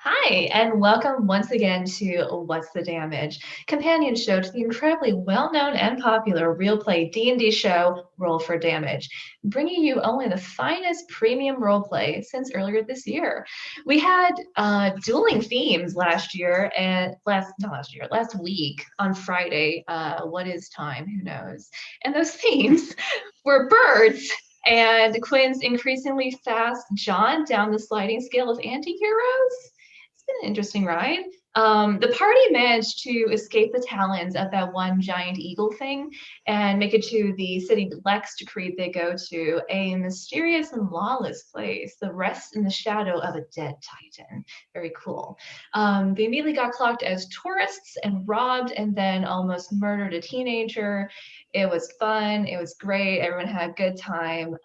Hi, and welcome once again to What's the Damage, companion show to the incredibly well-known and popular real play D&D show Roll for Damage, bringing you only the finest premium roleplay since earlier this year. We had dueling themes last year and last week on Friday. What is time? Who knows? And those themes were birds and Quinn's increasingly fast jaunt down the sliding scale of anti-heroes. It's been an interesting ride. The party managed to escape the talons of that one giant eagle thing and make it to the city Lex decreed they go to, a mysterious and lawless place, the rest in the shadow of a dead titan. Very cool. They immediately got clocked as tourists and robbed and then almost murdered a teenager. It was fun. It was great. Everyone had a good time.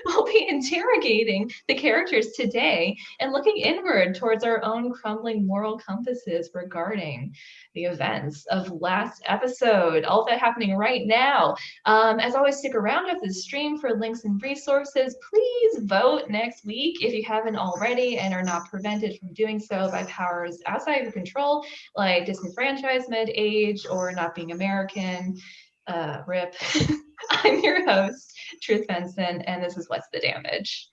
We'll be interrogating the characters today and looking inward towards our own crumbling moral compasses regarding the events of last episode. All of that happening right now. As always, stick around after the stream for links and resources. Please vote next week if you haven't already and are not prevented from doing so by powers outside of your control, like disenfranchisement, age, or not being American. RIP. I'm your host, Truth Venson, and this is What's the Damage.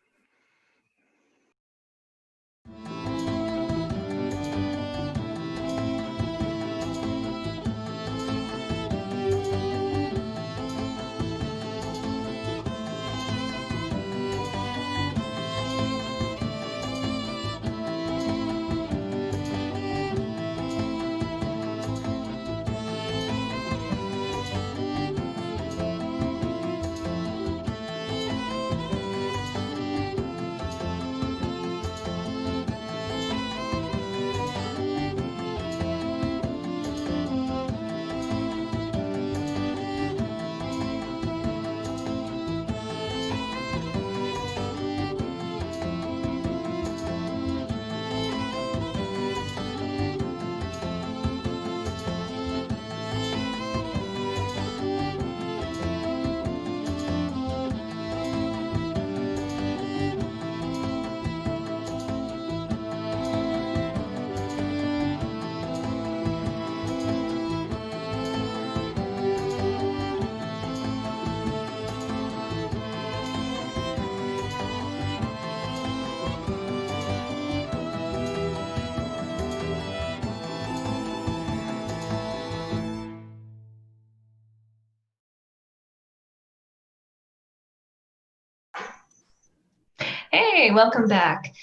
Hey, welcome back.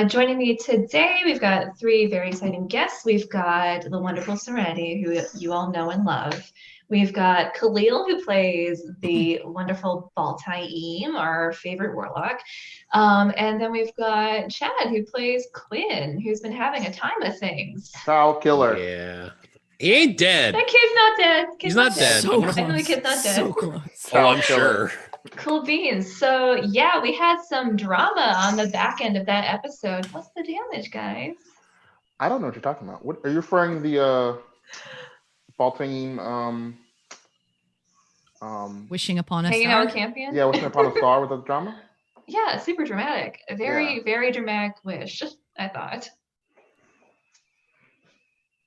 Joining me today, we've got three very exciting guests. We've got the wonderful Serenity, who you all know and love. We've got Caleel, who plays the wonderful Baltaim, our favorite warlock. And then we've got Chad, who plays Quinn, who's been having a time of things. Foul killer. Yeah. He ain't dead. That kid's not dead. He's not dead. So I know the kid's not dead. So close. Oh, I'm sure. Cool beans. So yeah, we had some drama on the back end of that episode. What's the damage, guys? I don't know what you're talking about. What are you referring to the ball team? Wishing upon a Hanging star. out with Campion? Yeah, wishing upon a star with the drama. Yeah, super dramatic. A very, Yeah. very dramatic wish, I thought.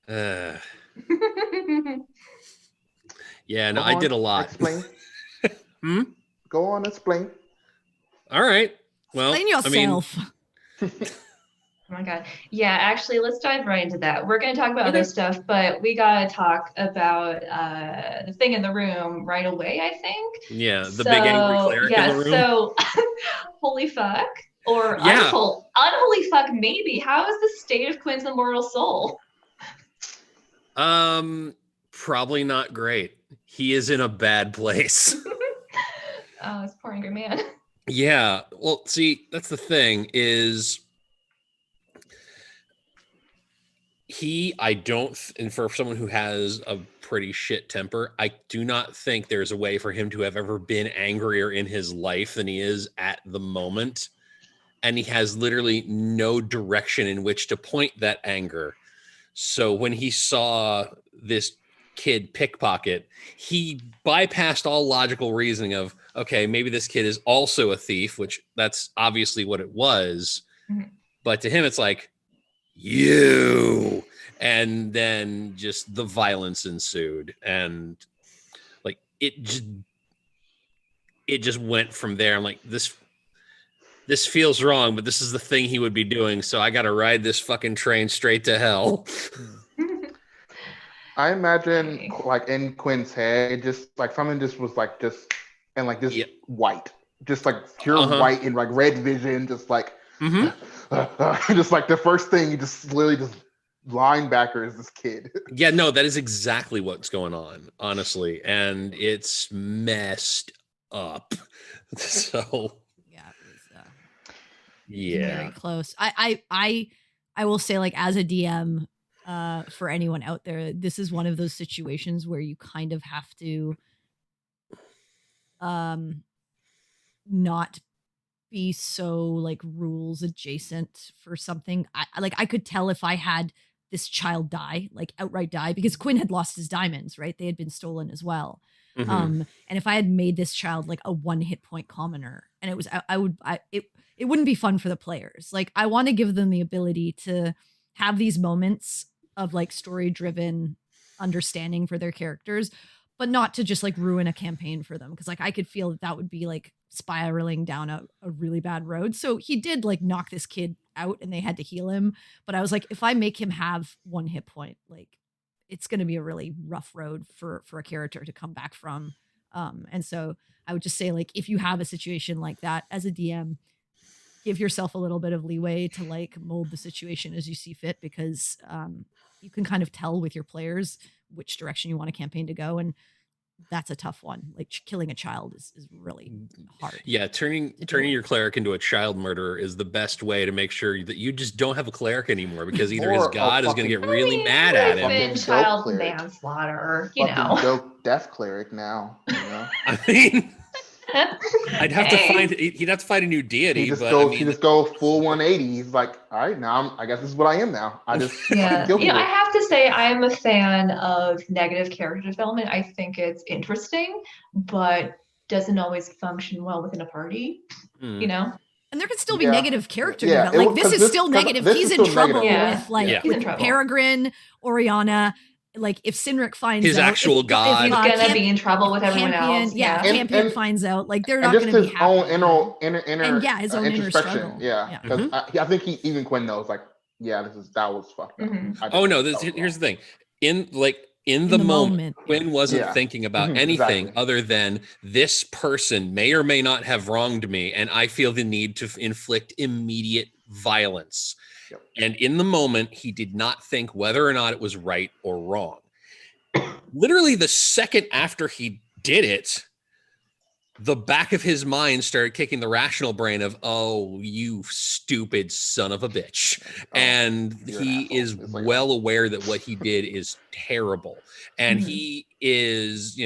Yeah, no, Go I on, did a lot. Explain. Go on, explain. All right. Well, Explain yourself. Oh my god. Yeah, actually, let's dive right into that. We're going to talk about other stuff, but we got to talk about the thing in the room right away, I think. Yeah, the big angry cleric in the room. So, holy fuck. Or Yeah. unholy fuck, maybe. How is the state of Quinn's immortal soul? Probably not great. He is in a bad place. Oh, this poor angry man. Yeah. Well, see, that's the thing is and for someone who has a pretty shit temper, I do not think there's a way for him to have ever been angrier in his life than he is at the moment. And he has literally no direction in which to point that anger. So when he saw this kid pickpocket, he bypassed all logical reasoning of, okay, maybe this kid is also a thief, which that's obviously what it was. Mhm. But to him, it's like, you. And then just the violence ensued. And like it just went from there. I'm like, this feels wrong, but this is the thing he would be doing. So I got to ride this fucking train straight to hell. I imagine like in Quinn's head, it just like something just was like just and like this white, just like pure white and like red vision, just like just like the first thing you just literally just linebacker is this kid. Yeah, no, that is exactly what's going on, honestly, and it's messed up. So Yeah, it was yeah, very close. I will say, like, as a DM, for anyone out there, this is one of those situations where you kind of have to not be so like rules adjacent for something. I could tell if I had this child die, like outright die, because Quinn had lost his diamonds, right? They had been stolen as well. And if I had made this child like a 1 hit point commoner, and it was, it wouldn't be fun for the players. Like, I want to give them the ability to have these moments of like story driven understanding for their characters, but not to just like ruin a campaign for them. Cause like I could feel that would be like spiraling down a really bad road. So he did like knock this kid out and they had to heal him. But I was like, if I make him have 1 hit point, like it's going to be a really rough road for a character to come back from. And so I would just say, like, if you have a situation like that as a DM, give yourself a little bit of leeway to like mold the situation as you see fit, because you can kind of tell with your players which direction you want a campaign to go. And that's a tough one. Like killing a child is really hard. Yeah, turning your cleric into a child murderer is the best way to make sure that you just don't have a cleric anymore, because either his god is going to get really mad at him. Been child manslaughter, you know. Dope death cleric now, you know. I mean, he'd have to find a new deity. He just but go full 180. He's like, all right, now I guess this is what I am now. I just I have to say I am a fan of negative character development. I think it's interesting, but doesn't always function well within a party. You know. And there could still be negative character development. Like, this is still negative. He's in trouble with Peregrine, Oriana. Like, if Cynric finds his out, actual god, he's gonna be in trouble with everyone else. Campion finds out, like, they're not going to be happy. His own inner struggle. Yeah, because I think even Quinn knows, like, that was fucked up. Oh no, here's the thing. In the moment, Quinn wasn't thinking about anything other than this person may or may not have wronged me, and I feel the need to inflict immediate violence. Yep. And in the moment, he did not think whether or not it was right or wrong. Literally, the second after he did it, the back of his mind started kicking the rational brain of, oh, you stupid son of a bitch. And he is well aware that what he did is terrible. And he is,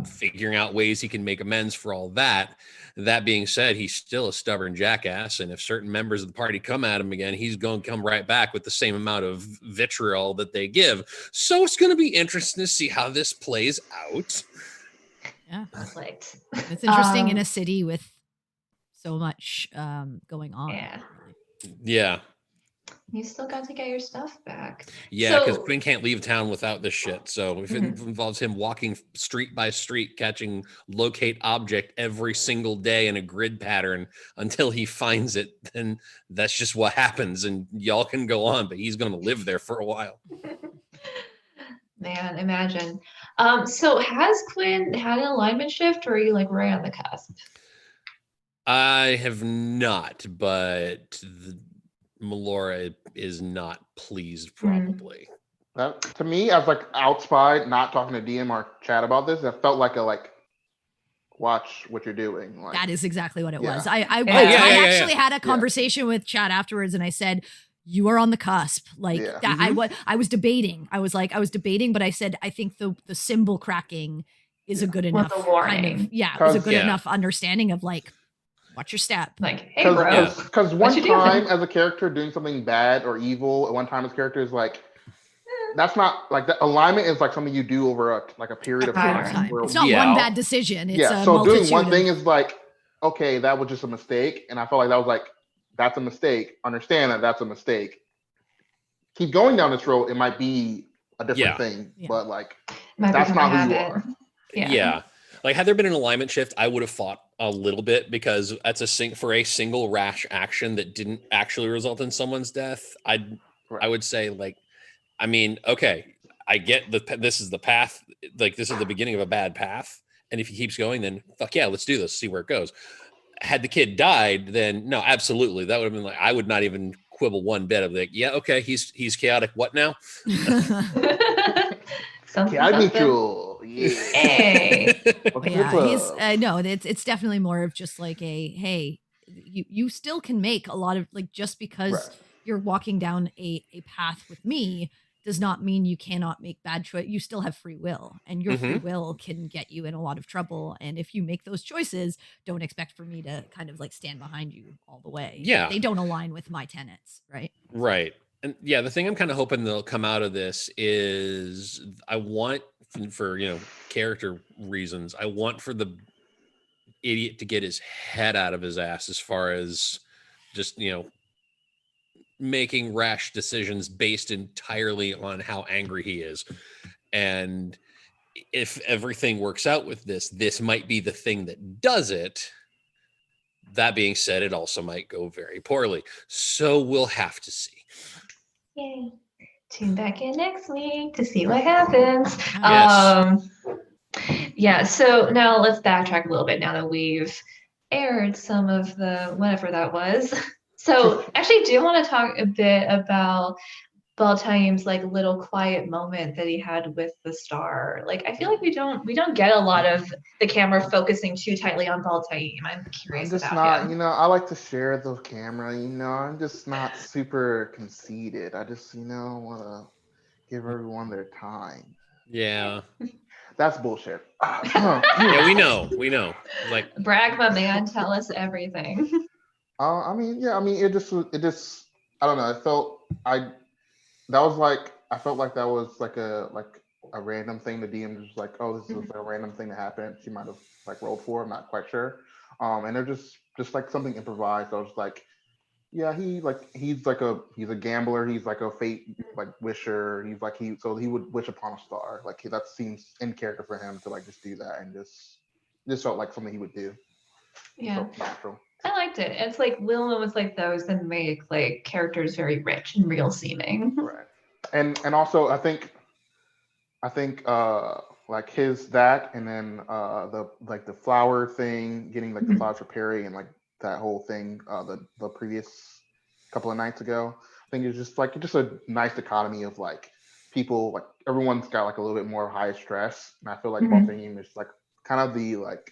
figuring out ways he can make amends for all that. That being said, he's still a stubborn jackass. And if certain members of the party come at him again, he's going to come right back with the same amount of vitriol that they give. So it's going to be interesting to see how this plays out. Yeah. It's interesting in a city with so much going on. Yeah. You still got to get your stuff back. Yeah, because Quinn can't leave town without this shit. So if it involves him walking street by street, catching locate object every single day in a grid pattern until he finds it, then that's just what happens. And y'all can go on, but he's going to live there for a while. Man, imagine. So has Quinn had an alignment shift, or are you like right on the cusp? I have not, but Melora is not pleased, probably. To me, I was like outside, not talking to DM or chat about this. It felt like watch what you're doing. Like, that is exactly what it was. I actually had a conversation with Chad afterwards, and I said, you are on the cusp. Like that, I was debating. I was debating, but I said, I think the symbol cracking is a good enough kind of, it was a good enough understanding of like, watch your step. Like, hey, bro. Because one time as a character doing something bad or evil, at one time as a character is like, that's not like the alignment is like something you do over a period of time. It's not one bad decision. It's a so doing one thing is like, okay, that was just a mistake. And I felt like that was like, that's a mistake. Understand that that's a mistake. keep going down this road, it might be a different Yeah. thing. Yeah. But like, Might that's become a not who you habit. are. Yeah. Like, had there been an alignment shift, I would have fought a little bit, because that's for a single rash action that didn't actually result in someone's death. I would say, like, I mean, okay, I get this is the path, like this is the beginning of a bad path, and if he keeps going, then fuck yeah, let's do this, see where it goes. Had the kid died, then no, absolutely, that would have been like, I would not even quibble one bit of like, yeah, okay, he's chaotic. What now? Chaotic neutral. Yeah. Hey. Yeah, he's no, it's definitely more of just like a, hey, you still can make a lot of, like, just because you're walking down a path with me does not mean you cannot make bad choice. You still have free will, and your free will can get you in a lot of trouble. And if you make those choices, don't expect for me to kind of like stand behind you all the way. Yeah. If they don't align with my tenets, right? Right. And yeah, the thing I'm kind of hoping they'll come out of this is, I want, for character reasons, I want for the idiot to get his head out of his ass as far as just, making rash decisions based entirely on how angry he is. And if everything works out with this might be the thing that does it. That being said, it also might go very poorly. So we'll have to see. Yay. Tune back in next week to see what happens. Yes. Yeah, so now let's backtrack a little bit now that we've aired some of the whatever that was. So actually do want to talk a bit about Baltaim's like little quiet moment that he had with the star. Like, I feel like we don't get a lot of the camera focusing too tightly on Baltaim. I'm curious about him. I like to share the camera, I'm just not super conceited. I just, want to give everyone their time. Yeah. That's bullshit. Yeah, we know. Like, brag, my man, tell us everything. It just, I don't know. I felt like that was like a random thing. The DM was like, oh, this is a random thing that happened. She might have like rolled for. I'm not quite sure. And they're just like something improvised. I was like, yeah, he's a gambler. He's like a fate like wisher. So he would wish upon a star. Like that seems in character for him to like just do that, and just felt like something he would do. Yeah, so natural. I liked it. It's like little moments like those that make like characters very rich and real seeming. Right. And also I think like that, and then the flower thing, getting like the flowers for Perry, and like that whole thing the previous couple of nights ago. I think it's just a nice dichotomy of like people, like everyone's got like a little bit more high stress, and I feel like Baltaim is like kind of the like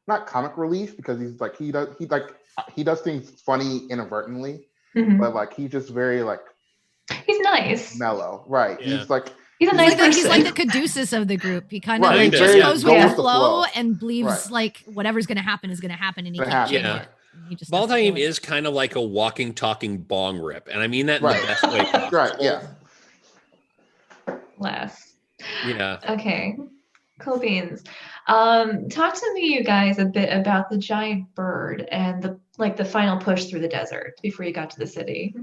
not comic relief, because he's like he does things funny inadvertently, but like he's just very like he's nice, mellow, right? Yeah. He's a nice person. He's like the Caduceus of the group. He kind of Right, just goes with the flow and believes Right. like whatever's going to happen is going to happen, and he can't change it. He just Baltaim is kind of like a walking, talking bong rip, and I mean that in the best way possible. Right? Yeah. Less. Yeah. Okay. Cool beans. Talk to me, you guys, a bit about the giant bird and the final push through the desert before you got to the city.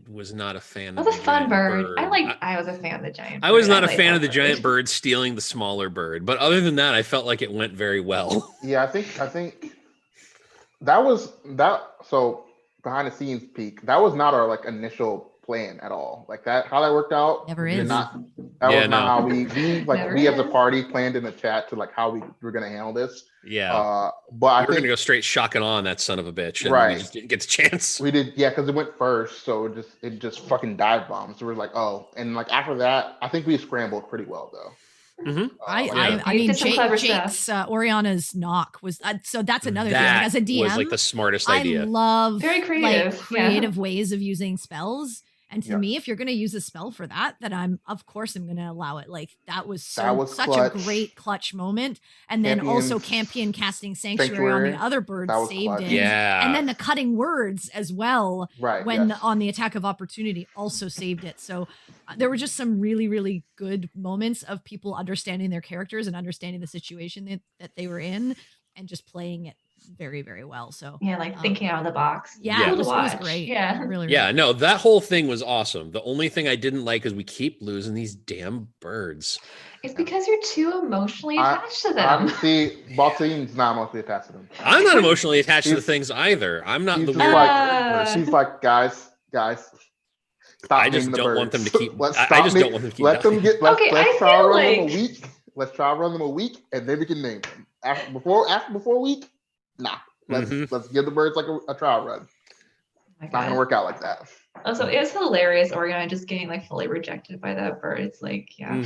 Was not a fan. It was a fun bird. I was a fan of the giant bird. I was not a fan of the giant bird stealing the smaller bird, but other than that, I felt like it went very well. Yeah, I think that was that. So behind the scenes peek, that was not our like initial plan at all. Like that, how that worked out. Never is. Was not how we as a party planned in the chat to like how we were gonna handle this. Yeah. But we're gonna go straight shotgun on that son of a bitch. And right. We just didn't get the chance. We did, yeah, because it went first, so it just fucking dive bombed. So we're like, oh, and like after that, I think we scrambled pretty well though. I mean, Jake's Oriana's knock was so that's another thing. Like, as a DM, was like the smartest idea. I love very creative ways of using spells. And to me, if you're going to use a spell for that, then I'm going to allow it. Like that was such clutch. A great clutch moment. And then also Campion casting Sanctuary on the other bird saved clutch. it. Yeah. And then the cutting words as well. Right. When on the attack of opportunity also saved it. So there were just some really, really good moments of people understanding their characters and understanding the situation that they were in and just playing it very, very well. So yeah, like thinking out of the box. Yeah, Cool it was to watch. great. Yeah. Really, Yeah, no, that whole thing was awesome. The only thing I didn't like is we keep losing these damn birds. It's because you're too emotionally attached to them. See, Baltine's not emotionally attached to them. I'm not emotionally attached to the things either. I'm not the he's weird just like, bird person. He's like, guys, stop I just naming the don't birds. want them to keep. Let's I stop just don't want them to keep. Let them get. Let's try to run them a like week. Let's try to run them a week, and then we can name them. Before a week, nah. Let's give the birds like a trial run. It's not gonna work out like that. Also, it was hilarious. Oriana just getting like fully rejected by that bird. It's like, yeah.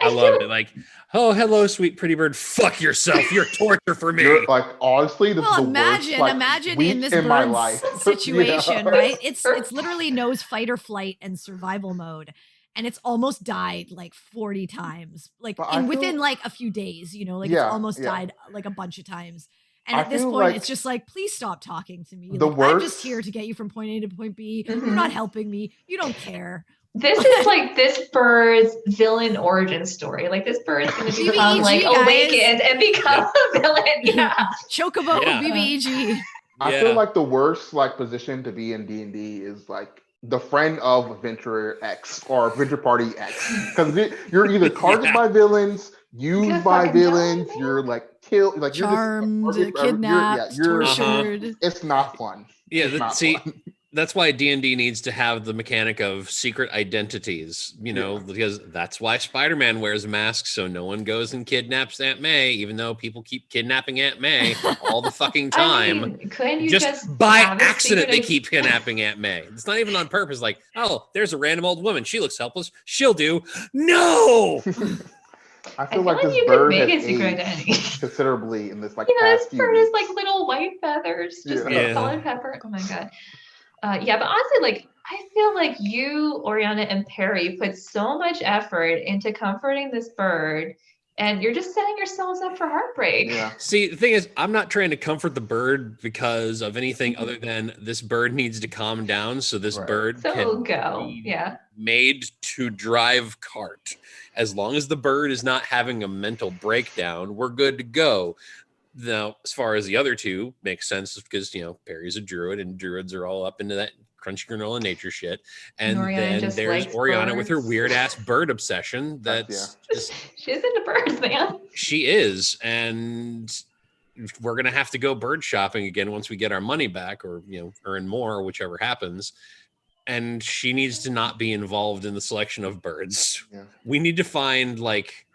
I loved it. Like, oh, hello, sweet pretty bird. Fuck yourself. You're torture for me. You're, like, honestly, the imagine, worst, imagine week in this in my bird's life. situation, right? It's literally knows fight or flight and survival mode. And it's almost died like 40 times, like within like a few days, you know, like it's almost died like a bunch of times. And at this point, like it's just like, please stop talking to me. Like, I'm just here to get you from point A to point B. You're not helping me. You don't care. This is like this bird's villain origin story. Like this bird's going to become like awakened and become a villain. Yeah. Chocobo, BBEG. I feel like the worst like position to be in D&D is like the friend of Adventurer X or Adventure Party X, because you're either targeted by villains, used by villains, you're like killed, like charmed, you're just, kidnapped, tortured. It's not fun. Yeah, that's why D&D needs to have the mechanic of secret identities, you know, because that's why Spider-Man wears masks, so no one goes and kidnaps Aunt May, even though people keep kidnapping Aunt May all the fucking time. I mean, couldn't you just by accident they keep kidnapping Aunt May. It's not even on purpose. Like, oh, there's a random old woman. She looks helpless. She'll do. No! I feel like this bird has aged considerably in this like past this bird is like little white feathers, just like solid pepper. Oh my god. Yeah, but honestly, like I feel like you, Oriana, and Perry put so much effort into comforting this bird, and you're just setting yourselves up for heartbreak. Yeah. See, the thing is, I'm not trying to comfort the bird because of anything other than this bird needs to calm down, so this bird can be made to drive cart. As long as the bird is not having a mental breakdown, we're good to go. Now, as far as the other two, makes sense because, you know, Perry's a druid and druids are all up into that crunchy granola nature shit. And then there's Oriana with her weird ass bird obsession. That's just, she's into birds, man. She is. And we're going to have to go bird shopping again once we get our money back or, you know, earn more or whichever happens. And she needs to not be involved in the selection of birds. Yeah. We need to find like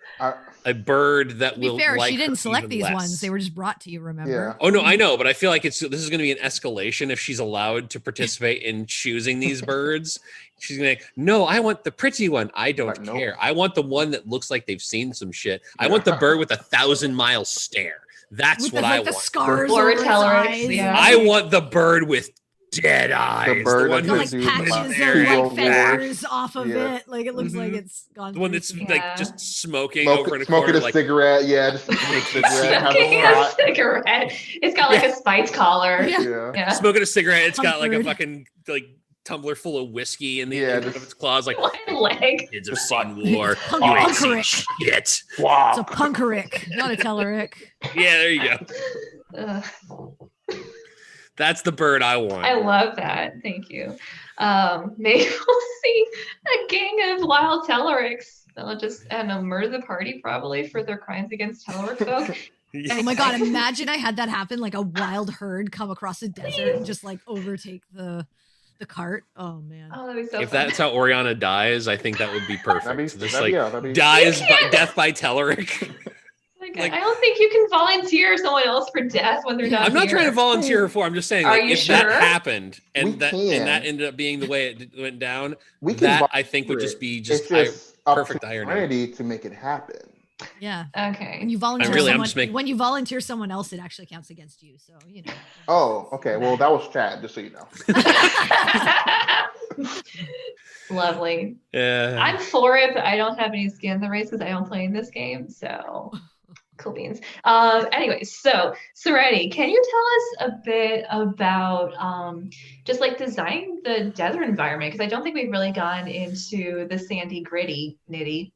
a bird that will. To be fair, like she didn't select these less. ones; they were just brought to you. Remember? Yeah. Oh no, I know, but I feel like this is going to be an escalation if she's allowed to participate in choosing these birds. She's going to no, I want the pretty one. I don't care. Nope. I want the one that looks like they've seen some shit. I want the bird with 1,000-mile stare. That's what I want. The scars or Tellerix. Yeah. I want the bird with dead eyes. The bird got like patches of like feathers off of it. Like it looks like it's gone. The one that's like just smoking over in a smoking corner, a cigarette. Yeah, just smoking a cigarette. It's got like a spiked collar. Yeah. Smoking a cigarette. It's got like a fucking like tumbler full of whiskey in the end of its claws. Like one leg. Kids have seen war. You ain't seen shit. Wow. It's a punkerick, not a Tellerick. Yeah, there you go. That's the bird I want. I love that. Thank you. Maybe we'll see a gang of wild Tellericks. They'll just murder the party probably for their crimes against Tellerick folk. Oh my god, imagine I had that happen, like a wild herd come across the desert and just like overtake the cart. Oh man. Oh, that'd be so if fun. that's how Oriana dies, I think that would be perfect. That'd be dies by death by Tellerick. Like, I don't think you can volunteer someone else for death when they're not I'm not here. trying to volunteer her for. I'm just saying, like, if sure? that happened and that ended up being the way it went down, that I think would just be perfect irony to make it happen. Yeah. Okay. When you volunteer when you volunteer someone else, it actually counts against you. So you know. Oh, okay. Well, that was Chad, just so you know. Lovely. Yeah. I'm for it, but I don't have any skin in the race because I don't play in this game. So cool beans. Anyway, so Serenity, can you tell us a bit about just like designing the desert environment? Because I don't think we've really gone into the sandy gritty nitty.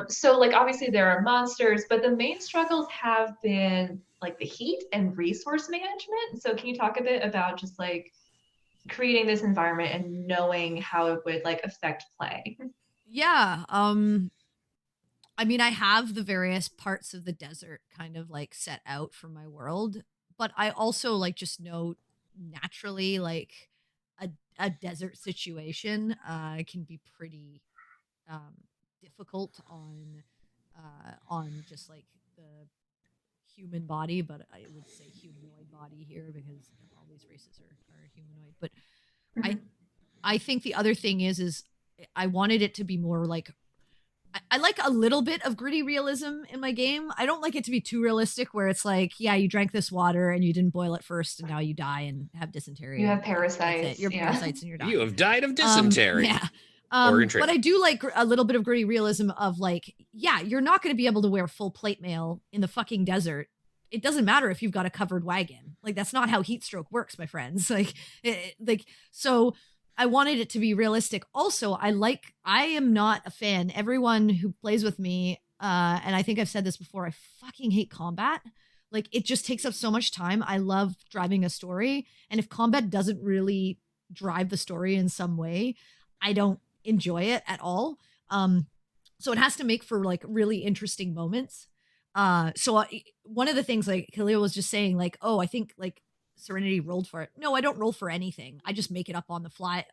So like obviously there are monsters, but the main struggles have been like the heat and resource management. So can you talk a bit about just like creating this environment and knowing how it would like affect play? Yeah. I mean, I have the various parts of the desert kind of like set out for my world, but I also like just know naturally like a a desert situation can be pretty um difficult on just like the human body, but I would say humanoid body here because all these races are humanoid. But I Mhm. I think the other thing is I wanted it to be more like I like a little bit of gritty realism in my game. I don't like it to be too realistic where it's like, yeah, you drank this water and you didn't boil it first and now you die and have dysentery You have and that's it. parasites, You're yeah. parasites and you're You dying. have died of dysentery. Yeah. Or in But training. I do like a little bit of gritty realism of like, yeah, you're not going to be able to wear full plate mail in the fucking desert. It doesn't matter if you've got a covered wagon. Like that's not how heat stroke works, my friends. So I wanted it to be realistic. Also, I am not a fan. Everyone who plays with me, and I think I've said this before, I fucking hate combat. Like it just takes up so much time. I love driving a story. And if combat doesn't really drive the story in some way, I don't enjoy it at all. So it has to make for like really interesting moments. One of the things like Caleel was just saying, like, oh, I think like Serenity rolled for it. No, I don't roll for anything. I just make it up on the fly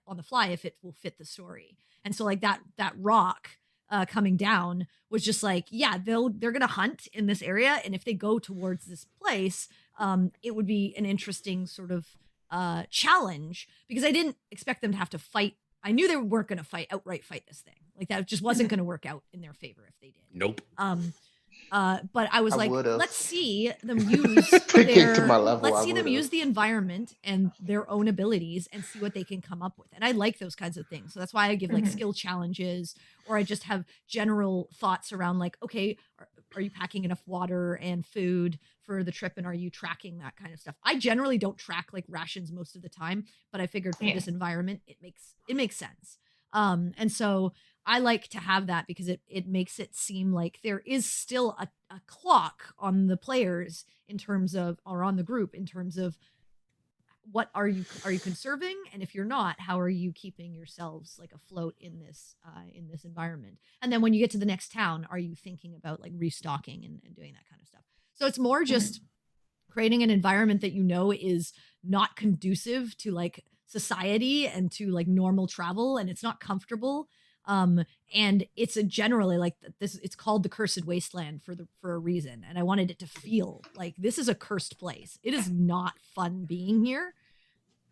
if it will fit the story. And so like that rock coming down was just like, yeah, they're gonna hunt in this area, and if they go towards this place, it would be an interesting sort of challenge because I didn't expect them to have to fight. I knew they weren't going to outright fight this thing. Like that just wasn't going to work out in their favor if they did. Nope. But I was I like, would've. let's see them use To get to my level, let's I see them would've. use the environment and their own abilities and see what they can come up with. And I like those kinds of things. So that's why I give like Mhm. skill challenges, or I just have general thoughts around like, okay, are you packing enough water and food for the trip, and are you tracking that kind of stuff? I generally don't track like rations most of the time, but I figured for Yeah. this environment it makes sense. And so I like to have that because it makes it seem like there is still a clock on the players in terms of, or on the group in terms of what are you conserving, and if you're not, how are you keeping yourselves like afloat in this environment? And then when you get to the next town, are you thinking about like restocking and doing that kind of stuff? So it's more just creating an environment that you know is not conducive to like society and to like normal travel, and it's not comfortable. And it's a generally like this, it's called the Cursed Wasteland for a reason, and I wanted it to feel like this is a cursed place. It is not fun being here.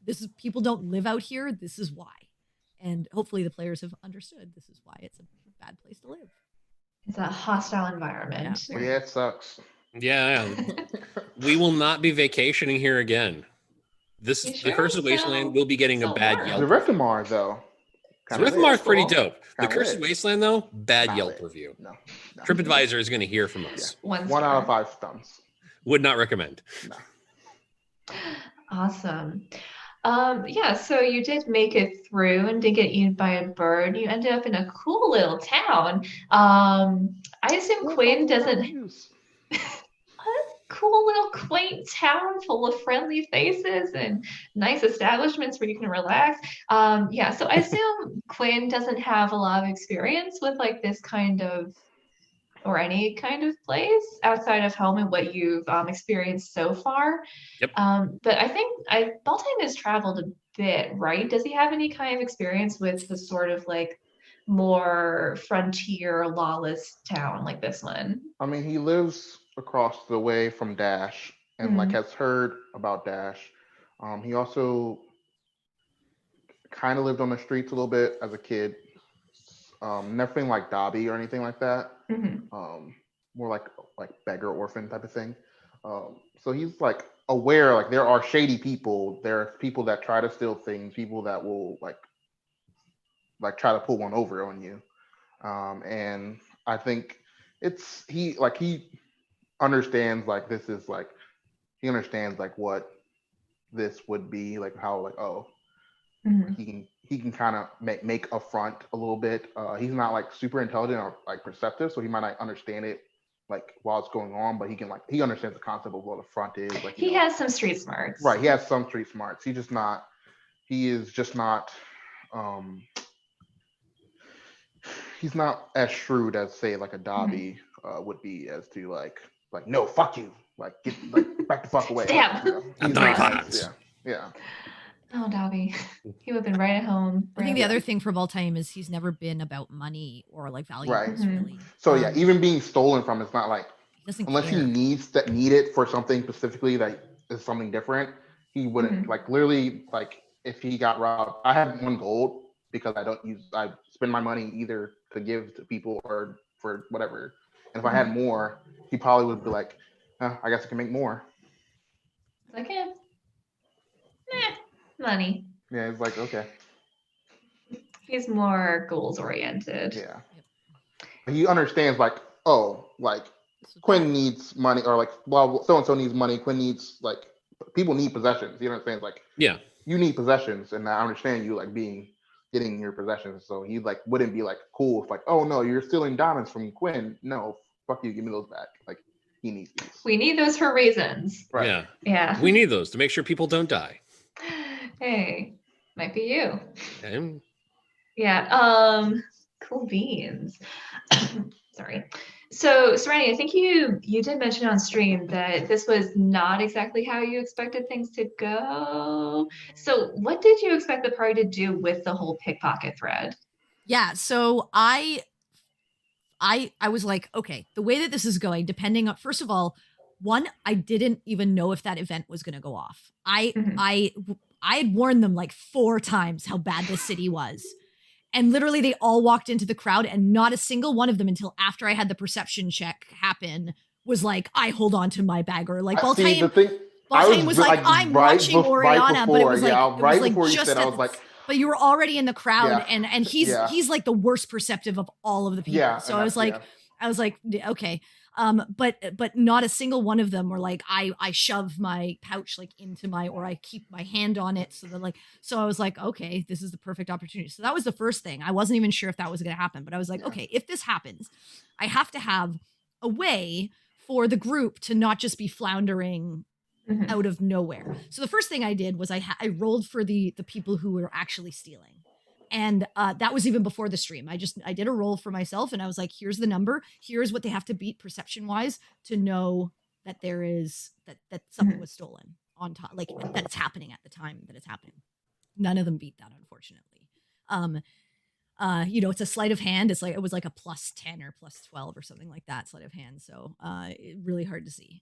This is, people don't live out here, this is why. And hopefully the players have understood this is why it's a bad place to live. It's a hostile environment. Well, yeah, it sucks. Yeah. We will not be vacationing here again. You The sure? Cursed Wasteland will be getting a So bad warm. Yelp. The Riftimar, though. Riftimar's pretty dope. The Kinda Cursed lit. Wasteland, though, bad Not Yelp lit. review. No. TripAdvisor is going to hear from us. One One out of star. 5 thumbs. Would not recommend. No. Awesome. Yeah, so you did make it through and did get eaten by a bird. You ended up in a cool little town. I assume Quinn doesn't. A cool little quaint town full of friendly faces and nice establishments where you can relax. Yeah, so I assume Quinn doesn't have a lot of experience with like this kind of or any kind of place outside of home and what you've experienced so far. Yep. But I think Beltane has traveled a bit, right? Does he have any kind of experience with the sort of like more frontier, lawless town like this one? I mean, he lives across the way from Dash and like has heard about Dash. He also kind of lived on the streets a little bit as a kid. Nothing like Dobby or anything like that. More like beggar orphan type of thing. So he's like aware like there are shady people. There are people that try to steal things. People that will like try to pull one over on you. And I think he understands like this is like he understands like what this would be like, how like he can kind of make a front a little bit. He's not like super intelligent or like perceptive, so he might not understand it like while it's going on, but he understands the concept of what a front is. Like he has some street smarts. Right, he has some street smarts. He is just not he's not as shrewd as say like a Dobby would be as to like no, fuck you. Like get like back the fuck away. Stab. He's not, yeah. Oh, Dobby. He would have been right at home. I think the other thing for Baltime is he's never been about money or like values, really. So yeah, even being stolen from, it's not like unless care. he need it for something specifically that is something different, he wouldn't like literally like if he got robbed. I have 1 gold because I spend my money either to give to people or for whatever. And if I had more, he probably would be like, I guess I can make more. Like, money. Yeah, it's like, okay. He's more goals oriented. Yeah. He understands like, oh, like Quinn needs money, or like, well, so-and-so needs money. Quinn needs like, people need possessions. You know what I'm saying? Like, yeah, you need possessions, and I understand you like getting your possessions. So he like wouldn't be like cool if like, oh no, you're stealing diamonds from Quinn. No, fuck you, give me those back. Like he needs these. We need those for reasons. Right. Yeah. We need those to make sure people don't die. Hey, might be you. Okay. Yeah. Cool beans. Sorry. So, Serenity, I think you did mention on stream that this was not exactly how you expected things to go. So, what did you expect the party to do with the whole pickpocket thread? Yeah, so I was like, okay, the way that this is going, depending on, first of all, one, I didn't even know if that event was going to go off. I had warned them like 4 times how bad this city was. And literally they all walked into the crowd, and not a single one of them until after I had the perception check happen was like, I hold on to my bag, or like Baltime was like, I'm watching Oriana, but it was like but you were already in the crowd, and he's like the worst perceptive of all of the people. Yeah, so I was like, okay. But not a single one of them were like, I shove my pouch like into or I keep my hand on it. So I was like, okay, this is the perfect opportunity. So that was the first thing. I wasn't even sure if that was going to happen, but I was like, okay, if this happens, I have to have a way for the group to not just be floundering out of nowhere. So the first thing I did was I rolled for the people who were actually stealing. And that was even before the stream. I did a roll for myself, and I was like, here's the number. Here's what they have to beat perception wise to know that there is that something was stolen on top, like that it's happening at the time that it's happening. None of them beat that, unfortunately. It's a sleight of hand. It was like a +10 or +12 or something like that sleight of hand. So really hard to see.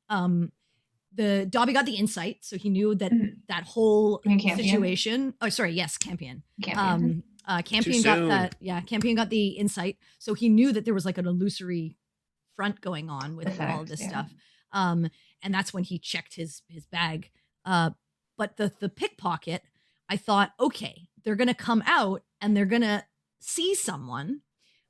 The Dobby got the insight, so he knew that that whole situation. Oh, sorry, yes, Campion. Campion got that. Yeah, Campion got the insight, so he knew that there was like an illusory front going on with all of this stuff. And that's when he checked his bag. But the pickpocket, I thought, okay, they're gonna come out and they're gonna see someone.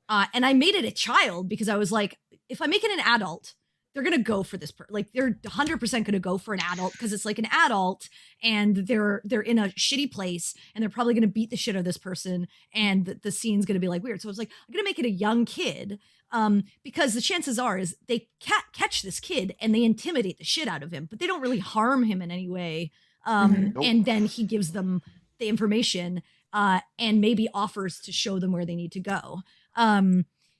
And I made it a child because I was like, if I make it an adult, they're going to go for this. They're 100% going to go for an adult because it's like an adult and they're in a shitty place and they're probably going to beat the shit out of this person. And the scene's going to be like weird. So I was like, I'm going to make it a young kid because the chances are is they catch this kid and they intimidate the shit out of him, but they don't really harm him in any way. And then he gives them the information and maybe offers to show them where they need to go.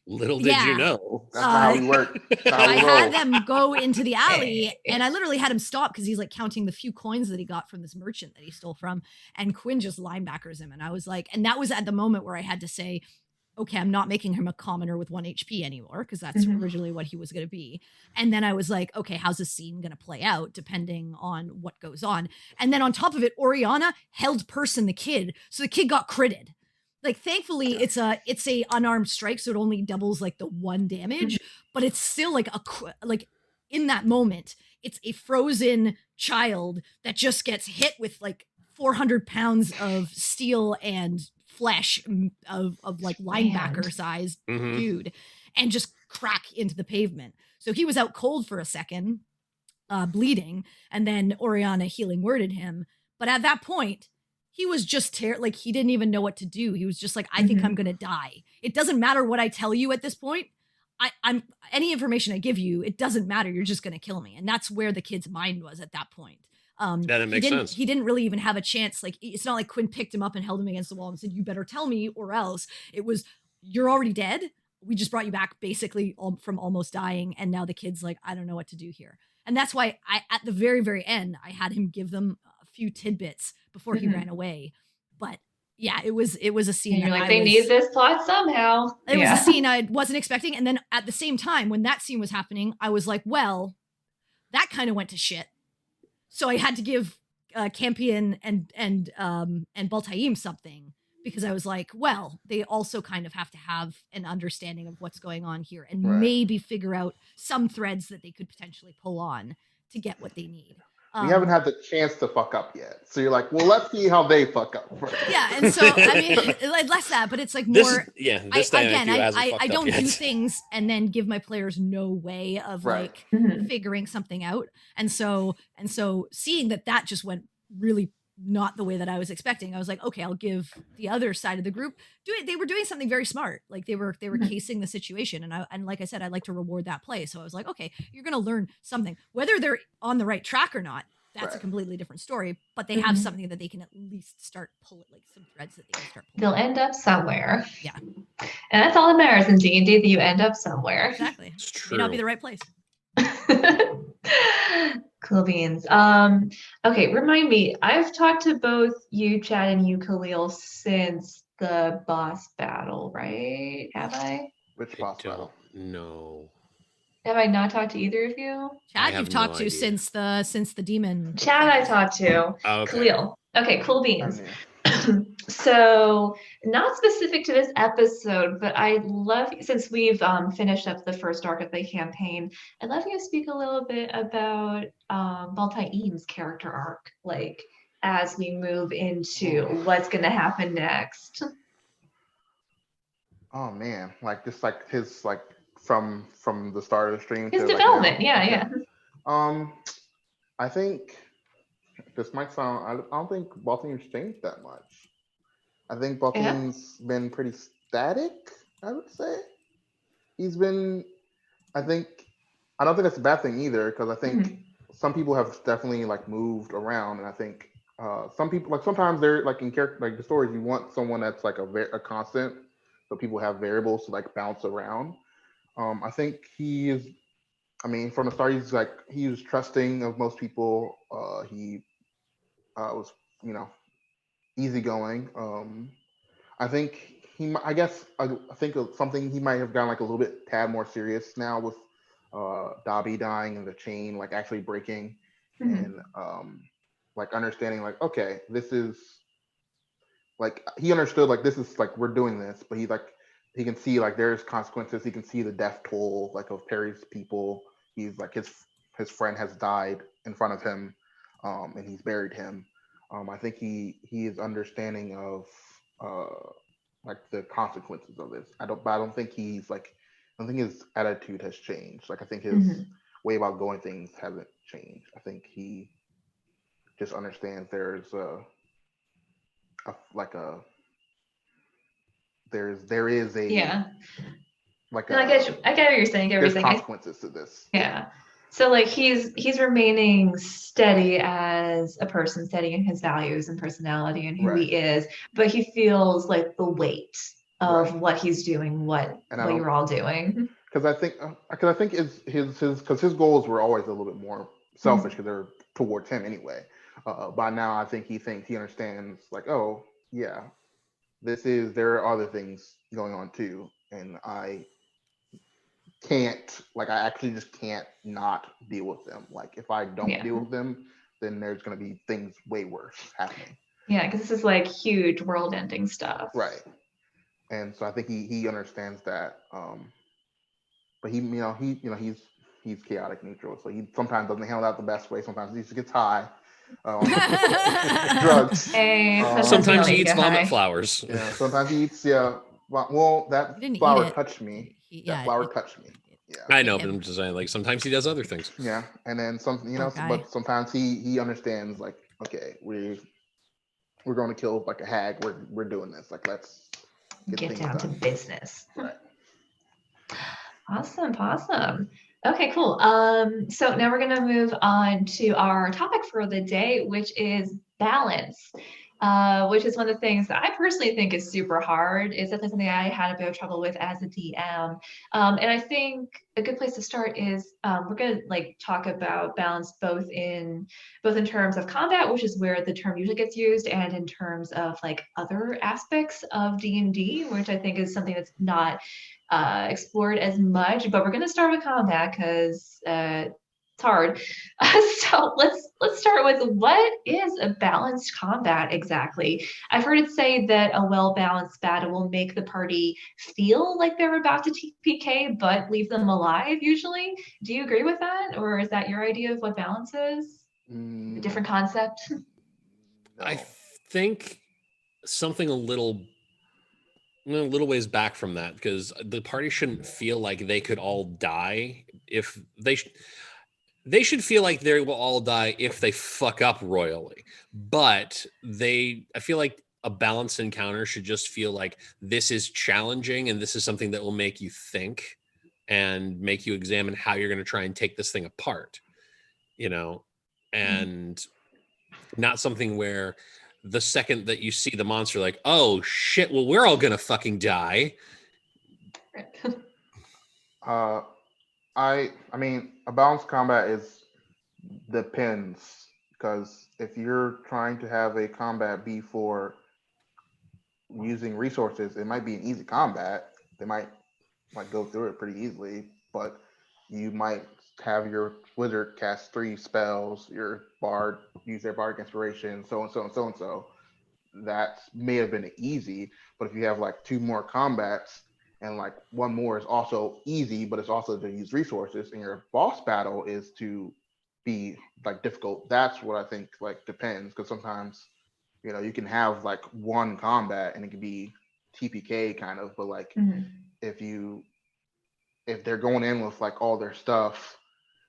Little did you know. That's how we work. I had them go into the alley and I literally had him stop because he's like counting the few coins that he got from this merchant that he stole from. And Quinn just linebackers him. And I was like, and that was at the moment where I had to say, okay, I'm not making him a commoner with 1 HP anymore because that's originally what he was going to be. And then I was like, okay, how's this scene going to play out depending on what goes on? And then on top of it, Oriana held person the kid. So the kid got critted. Like, thankfully, it's a unarmed strike, so it only doubles like the 1 damage, but it's still like in that moment, it's a frozen child that just gets hit with like 400 pounds of steel and flesh of like linebacker sized dude, and just crack into the pavement. So he was out cold for a second, bleeding, and then Oriana healing worded him. But at that point, he was just like, he didn't even know what to do. He was just like, I think I'm going to die. It doesn't matter what I tell you at this point. I'm any information I give you, it doesn't matter. You're just going to kill me. And that's where the kid's mind was at that point. That makes sense. He didn't really even have a chance. Like, it's not like Quinn picked him up and held him against the wall and said, you better tell me or else. It was, you're already dead. We just brought you back basically from almost dying. And now the kid's like, I don't know what to do here. And that's why at the very, very end, I had him give them a few tidbits before he ran away. But yeah, it was a scene. And you're like, they need this plot somehow. It was a scene I wasn't expecting. And then at the same time, when that scene was happening, I was like, well, that kind of went to shit. So I had to give Campion and Baltaim something, because I was like, well, they also kind of have to have an understanding of what's going on here and maybe figure out some threads that they could potentially pull on to get what they need. We haven't had the chance to fuck up yet. So you're like, well, let's see how they fuck up first. Yeah, and so, I mean, less that, but it's like more... I don't do things and then give my players no way of like figuring something out. And so seeing that just went really not the way that I was expecting, I was like, okay, I'll give the other side of the group they were doing something very smart. Like they were casing the situation, and like I said, I like to reward that play. So I was like, okay, you're gonna learn something, whether they're on the right track or not. That's a completely different story, but they have something that they can at least start pulling, like some threads that they can start pulling. They'll end up somewhere. Yeah, and that's all that matters in D&D, that you end up somewhere. Exactly. It's true. May not be the right place. Cool beans. Okay, remind me, I've talked to both you, Chad, and you, Caleel, since the boss battle, right? Have I? Which boss battle? No. Have I not talked to either of you? Chad, you've talked to since the demon. Chad, I talked to. Oh, okay. Caleel. Okay, cool beans. So, not specific to this episode, but I'd love, since we've finished up the first arc of the campaign, I'd love you to speak a little bit about Baltaim's character arc, like as we move into what's going to happen next. Oh man, like just like his like from the start of the stream. His to, development, like, yeah. I think this might sound. I don't think Baltaim's changed that much. I think Baltaim's been pretty static. I would say he's been. I don't think that's a bad thing either, because I think some people have definitely like moved around, and I think some people, like, sometimes they're like in character, like the stories, you want someone that's like a constant, so people have variables to like bounce around. I think he is. I mean, from the start, he was trusting of most people. He was, easygoing. I think I think something he might have gotten like a little bit tad more serious now with Dobby dying and the chain like actually breaking, and like understanding like, okay, this is like, he understood like this is like, we're doing this, but he can see like there's consequences. He can see the death toll like of Perry's people. He's like, his friend has died in front of him, and he's buried him. I think he is understanding of like the consequences of this. I don't think his attitude has changed. Like, I think his way about going things hasn't changed. I think he just understands there is a like no, I get what you're saying. There's consequences to this. Yeah. So like he's remaining steady as a person, steady in his values and personality and who he is, but he feels like the weight of what he's doing, what you're all doing. Because I think his goals were always a little bit more selfish, because they're towards him anyway. By now, I think he understands like, oh yeah, there are other things going on too, and I actually just can't not deal with them. Like, if I don't deal with them, then there's going to be things way worse happening. Yeah, because this is like huge world-ending stuff. Right. And so I think he understands that. But he's chaotic neutral, so he sometimes doesn't handle that the best way. Sometimes he just gets high. Drugs. Sometimes he eats vomit flowers. Yeah. Sometimes he eats. Yeah. Well, that flower touched me. That flower touched me. Yeah. I know, but I'm just saying, like, sometimes he does other things. Yeah, and then but sometimes he understands, like, okay, we're going to kill like a hag. We're doing this. Like, let's get down to business. Right. Awesome. Okay, cool. So now we're going to move on to our topic for the day, which is balance, which is one of the things that I personally think is super hard. It's definitely something I had a bit of trouble with as a DM. And I think a good place to start is we're going to like talk about balance both in terms of combat, which is where the term usually gets used, and in terms of like other aspects of D&D, which I think is something that's not explored as much, but we're going to start with combat because it's hard. So let's start with what is a balanced combat exactly? I've heard it say that a well-balanced battle will make the party feel like they're about to TPK, but leave them alive usually. Do you agree with that, or is that your idea of what balance is? A different concept? No. I think something a little ways back from that, because the party shouldn't feel like they could all die if they should feel like they will all die if they fuck up royally. But I feel like a balanced encounter should just feel like this is challenging and this is something that will make you think and make you examine how you're going to try and take this thing apart, and not something where the second that you see the monster, like, oh shit, well, we're all gonna fucking die. I mean, a balanced combat depends, because if you're trying to have a combat be for using resources, it might be an easy combat. They might go through it pretty easily, but you might have your wizard cast 3 spells, your bard use their bardic inspiration, so and so and so and so. That may have been easy, but if you have like 2 more combats and like 1 more is also easy, but it's also to use resources, and your boss battle is to be like difficult, that's what I think like depends, because sometimes you can have like 1 combat and it can be TPK kind of, but like if they're going in with like all their stuff,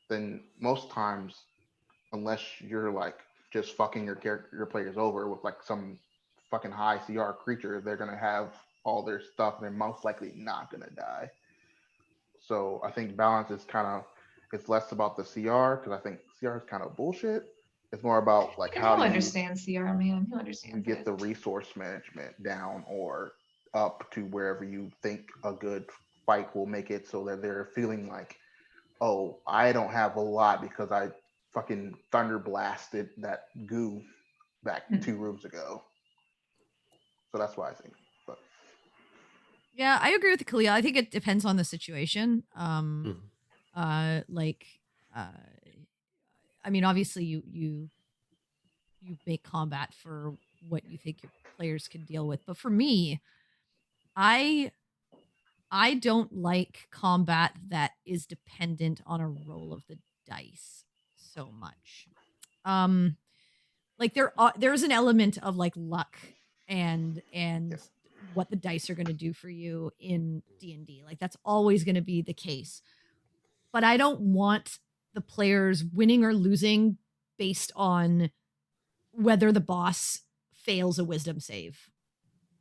then most times, unless you're like just fucking your players over with like some fucking high CR creature, they're gonna have all their stuff and they're most likely not gonna die. So I think balance is it's less about the CR, because I think CR is kind of bullshit. It's more about like how do you understand CR, man? Who understands? You get the resource management down or up to wherever you think a good fight will make it, so that they're feeling like, oh, I don't have a lot because I fucking thunder blasted that goo back 2 rooms ago. So that's why I think. But yeah, I agree with Caleel. I think it depends on the situation. I mean, obviously you make combat for what you think your players can deal with, but for me, I don't like combat that is dependent on a roll of the dice so much. Like there's an element of like luck and what the dice are going to do for you in D&D. Like that's always going to be the case. But I don't want the players winning or losing based on whether the boss fails a wisdom save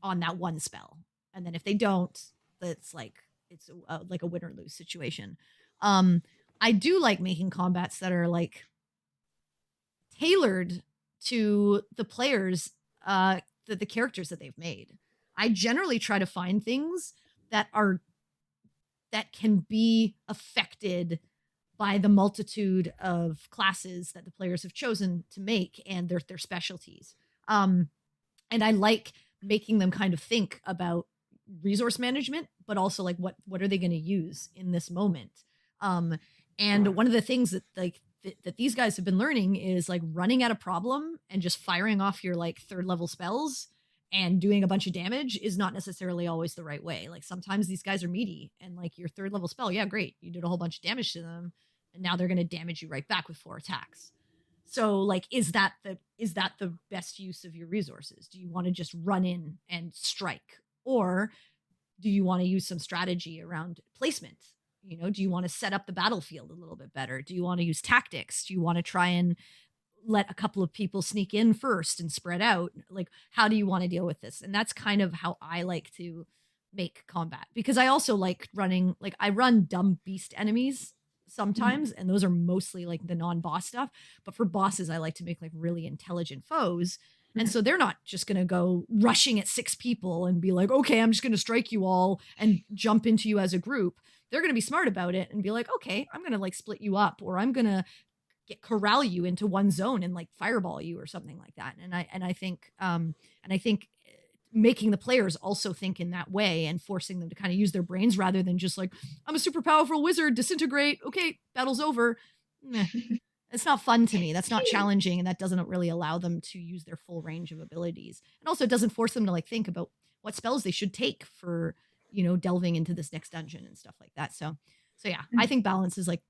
on that 1 spell. And then if they don't, it's like a win or lose situation. I do like making combats that are like tailored to the players, the characters that they've made. I generally try to find things that can be affected by the multitude of classes that the players have chosen to make and their specialties. And I like making them kind of think about resource management, but also like what are they going to use in this moment. And one of the things that that these guys have been learning is like running at a problem and just firing off your like 3rd level spells and doing a bunch of damage is not necessarily always the right way. Like sometimes these guys are meaty and like your 3rd level spell, yeah, great, you did a whole bunch of damage to them, and now they're going to damage you right back with 4 attacks. So like, is that the best use of your resources? Do you want to just run in and strike, or do you want to use some strategy around placement? Do you want to set up the battlefield a little bit better? Do you want to use tactics? Do you want to try and let a couple of people sneak in first and spread out? Like, how do you want to deal with this? And that's kind of how I like to make combat, because I also like running, like I run dumb beast enemies sometimes, and those are mostly like the non-boss stuff. But for bosses, I like to make like really intelligent foes. And so they're not just going to go rushing at 6 people and be like, okay, I'm just going to strike you all and jump into you as a group. They're going to be smart about it and be like, okay, I'm going to like split you up, or I'm going to corral you into one zone and like fireball you or something like that. And I think making the players also think in that way and forcing them to kind of use their brains rather than just like, I'm a super powerful wizard, disintegrate. Okay, battle's over. Meh. It's not fun to me. That's not challenging, and that doesn't really allow them to use their full range of abilities. And also it doesn't force them to like think about what spells they should take for, delving into this next dungeon and stuff like that. So yeah, I think balance is like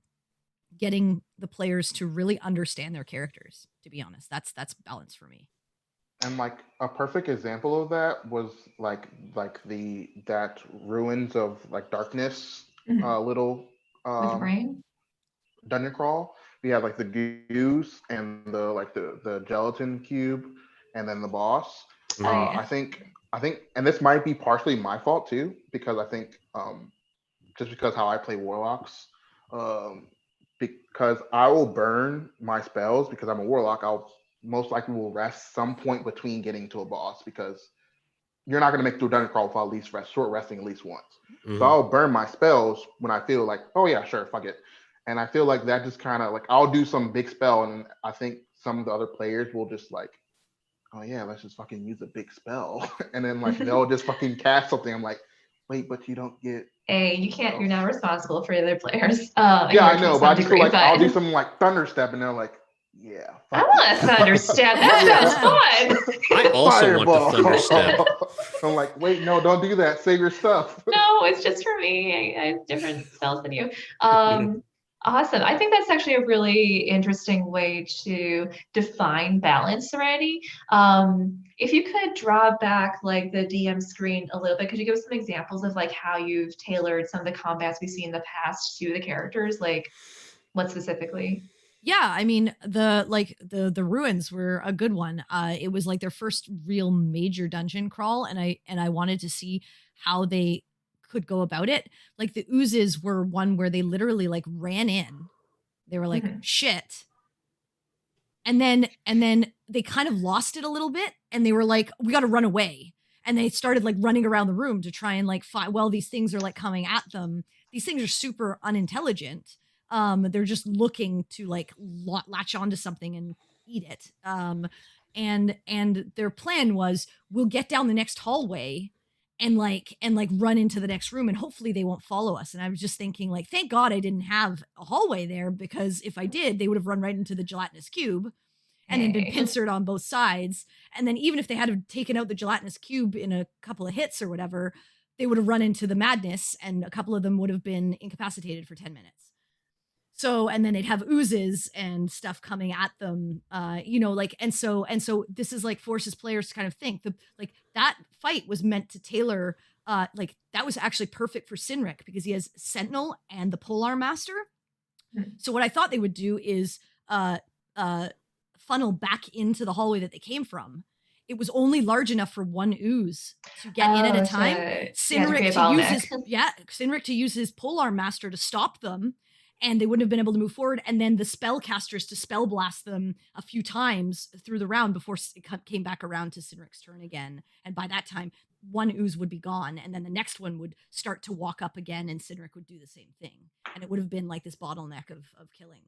getting the players to really understand their characters, to be honest. That's balance for me. And like a perfect example of that was like that Ruins of like Darkness little with rain dungeon crawl. We have like the goose and the gelatin cube, and then the boss. yeah. I think, and this might be partially my fault too, because I think just because how I play warlocks, because I will burn my spells because I'm a warlock. I'll most likely will rest some point between getting to a boss, because you're not going to make it through a dungeon crawl without at least short resting at least once. So I'll burn my spells when I feel like, oh yeah, sure, fuck it. And I feel like that just kind of like, I'll do some big spell, and I think some of the other players will just like, oh yeah, let's just fucking use a big spell. And then like they'll just fucking cast something. I'm like, wait, but you don't get. Hey, you can't. You're not responsible for the other players. Yeah, I know, but I just feel like I'll do something like Thunderstep, and they're like, yeah. I want a Thunderstep. That sounds fun. I also Fireball. want to Thunderstep. I'm like, wait, no, don't do that. Save your stuff. No, it's just for me. I have different spells than you. Awesome. I think that's actually a really interesting way to define balance, Serenity. If you could draw back like the DM screen a little bit, could you give us some examples of like how you've tailored some of the combats we've seen in the past to the characters? Like what specifically? Yeah, I mean the ruins were a good one. It was like their first real major dungeon crawl, and I wanted to see how they could go about it. Like the oozes were one where they literally like ran in. They were like, shit. And then they kind of lost it a little bit, and they were like, we got to run away. And they started like running around the room to try and like fight. Well, these things are like coming at them. These things are super unintelligent. They're just looking to like latch onto something and eat it. And their plan was, we'll get down the next hallway and run into the next room, and hopefully they won't follow us. And I was just thinking like, thank God I didn't have a hallway there, because if I did, they would have run right into the gelatinous cube and then been pincered on both sides. And then even if they had taken out the gelatinous cube in a couple of hits or whatever, they would have run into the madness, and a couple of them would have been incapacitated for 10 minutes. So, and then they'd have oozes and stuff coming at them, and so this is like forces players to kind of think that fight was meant to tailor, that was actually perfect for Sinric, because he has Sentinel and the Polearm Master. So what I thought they would do is funnel back into the hallway that they came from. It was only large enough for one ooze to get in at a time. Sinric to use his Polearm Master to stop them, and they wouldn't have been able to move forward. And then the spellcasters to spell blast them a few times through the round before it came back around to Sinric's turn again. And by that time, one ooze would be gone, and then the next one would start to walk up again, and Sinric would do the same thing. And it would have been like this bottleneck of killing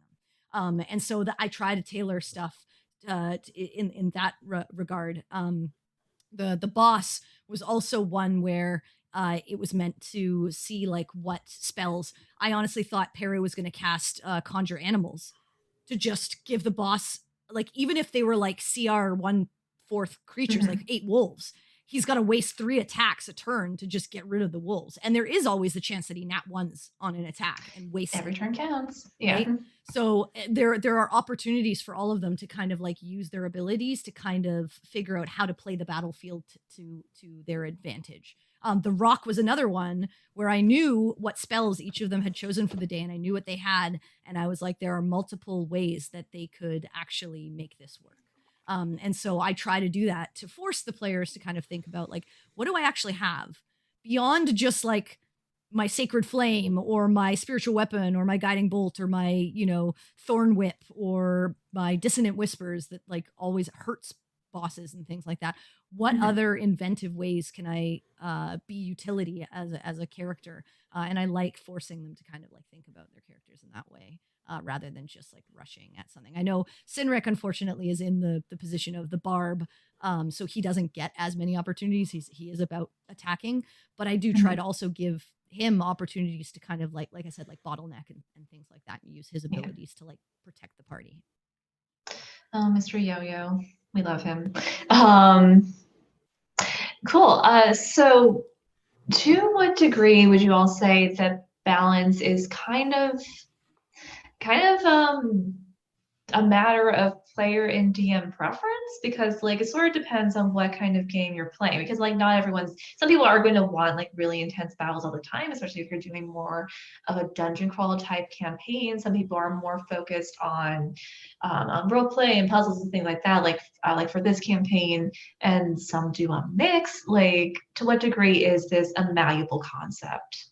them. And so I try to tailor stuff in that regard. The boss was also one where it was meant to see like what spells. I honestly thought Perry was going to cast Conjure Animals to just give the boss, like, even if they were like CR 1/4 creatures, like 8 wolves, he's got to waste 3 attacks a turn to just get rid of the wolves. And there is always the chance that he nat ones on an attack and waste every turn counts. Yeah. Right? So there are opportunities for all of them to kind of like use their abilities to kind of figure out how to play the battlefield to their advantage. The Rock was another one where I knew what spells each of them had chosen for the day, and I knew what they had, and I was like, there are multiple ways that they could actually make this work. And so I try to do that to force the players to kind of think about like, what do I actually have? beyond just like my sacred flame or my spiritual weapon or my guiding bolt or my, you know, thorn whip or my dissonant whispers that like always hurts bosses and things like that. What other inventive ways can I be utility as a character? And I like forcing them to kind of like think about their characters in that way. Rather than just like rushing at something. I know Sinrek unfortunately is in the position of the barb, so he doesn't get as many opportunities. He is about attacking, but I do try to also give him opportunities to kind of like I said, like bottleneck and things like that, and use his abilities to like protect the party. Oh, Mr. Yo-Yo, we love him. Cool. So, to what degree would you all say that balance is kind of a matter of player and DM preference? Because like it sort of depends on what kind of game you're playing, because like not everyone's, some people are going to want like really intense battles all the time, especially if you're doing more of a dungeon crawl type campaign. Some people are more focused on role play and puzzles and things like that, like for this campaign, and some do a mix. Like, to what degree is this a malleable concept?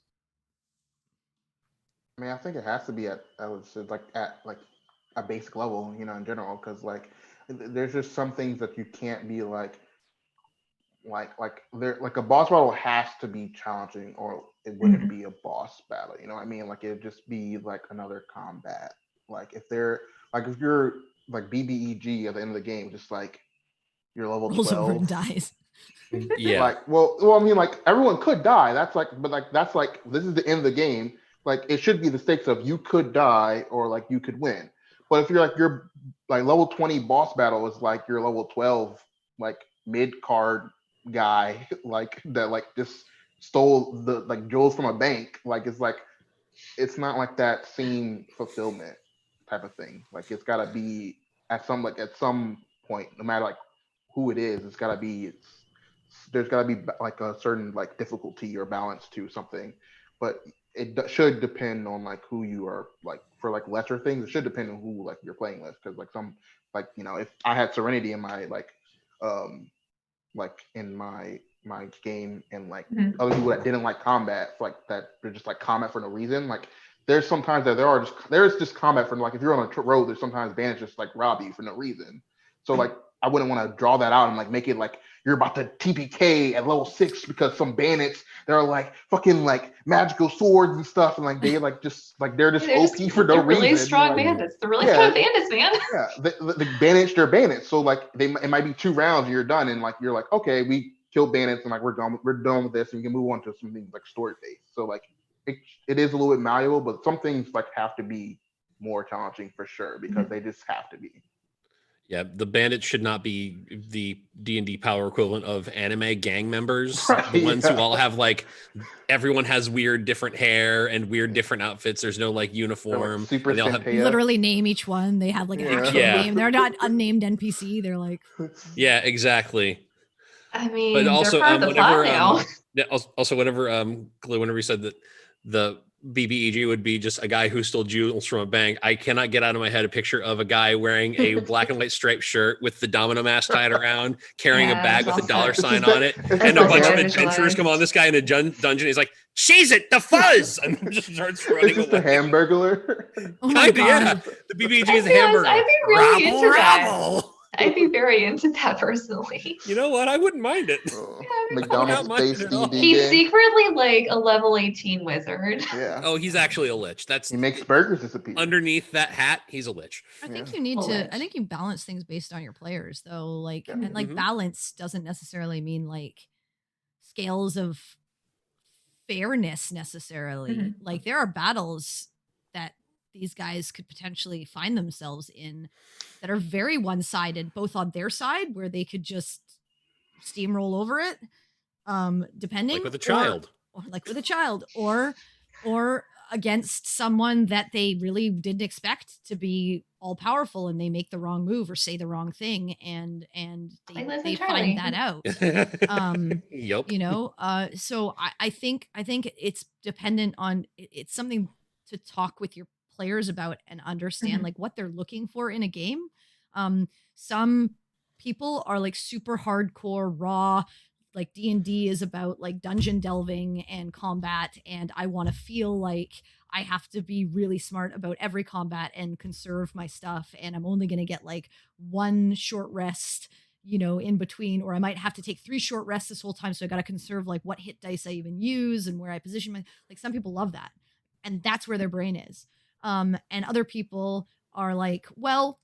I mean, I think it has to be at, I would say, like at like a basic level, you know, in general, because like there's just some things that you can't be like there, like a boss battle has to be challenging, or it wouldn't be a boss battle. You know what I mean? Like it'd just be like another combat. Like if you're like BBEG at the end of the game, just like you're level Rolls over and 12. dies. Yeah. Like, well, I mean, like everyone could die. That's like, but like that's like this is the end of the game. Like it should be the stakes of you could die or like you could win. But if you're like level 20 boss battle is like your level 12 like mid card guy like that like just stole the like jewels from a bank. Like it's not like that same fulfillment type of thing. Like it's gotta be at some point, no matter like who it is, there's gotta be like a certain like difficulty or balance to something. But it should depend on like who you are, like for like lesser things. It should depend on who like you're playing with, because like some like, you know, if I had Serenity in my like in my game, and like other people that didn't like combat, like that they're just like combat for no reason. Like there's sometimes that there's just combat for like if you're on a road, there's sometimes bandits just like rob you for no reason. So like I wouldn't want to draw that out and like make it like you're about to TPK at level 6 because some bandits, they're like fucking like magical swords and stuff, and like they like just like they're just OP for no reason. They're really strong like, bandits. They're really strong bandits, man. Yeah, the bandits, they're bandits. So like it might be 2 rounds and you're done, and like you're like, okay, we killed bandits and like we're done with this, and we can move on to something like story based. So like it is a little bit malleable, but some things like have to be more challenging for sure, because they just have to be. Yeah, the bandits should not be the D&D power equivalent of anime gang members. Right, the ones who all have like, everyone has weird different hair and weird different outfits. There's no like uniform. Like super they all have, You literally name each one. They have like an actual name. They're not unnamed NPC. They're like, yeah, exactly. I mean, but also they're part of the plot now. Also whenever whenever you said that the BBEG would be just a guy who stole jewels from a bank, I cannot get out of my head a picture of a guy wearing a black and white striped shirt with the domino mask tied around, carrying a bag with a dollar sign on it, and a bunch of adventurers come on this guy in a dungeon. He's like, "Cheese it, the fuzz!" and just starts running away. The Hamburglar. oh my God. Yeah. The BBEG is a hamburger. I'd be really into that. Rabble. I'd be very into that personally. You know what? I wouldn't mind it. McDonald's space D&D He's game. secretly like a level 18 wizard. Yeah. Oh, he's actually a lich. He makes burgers disappear. Underneath that hat, he's a lich. I think you need to. I think you balance things based on your players, though. Like, and like balance doesn't necessarily mean like scales of fairness necessarily. Like, there are battles that these guys could potentially find themselves in that are very one-sided, both on their side where they could just steamroll over it, depending, like with a child, or like with a child, or against someone that they really didn't expect to be all powerful, and they make the wrong move or say the wrong thing, and they find that out. Yep. You know, so I think it's dependent on, it's something to talk with your players about and understand like what they're looking for in a game. Some people are like super hardcore raw, like D&D is about like dungeon delving and combat, and I want to feel like I have to be really smart about every combat and conserve my stuff, and I'm only going to get like one short rest, you know, in between, or I might have to take 3 short rests this whole time, so I got to conserve like what hit dice I even use and where I position my, like some people love that, and that's where their brain is. And other people are like, well,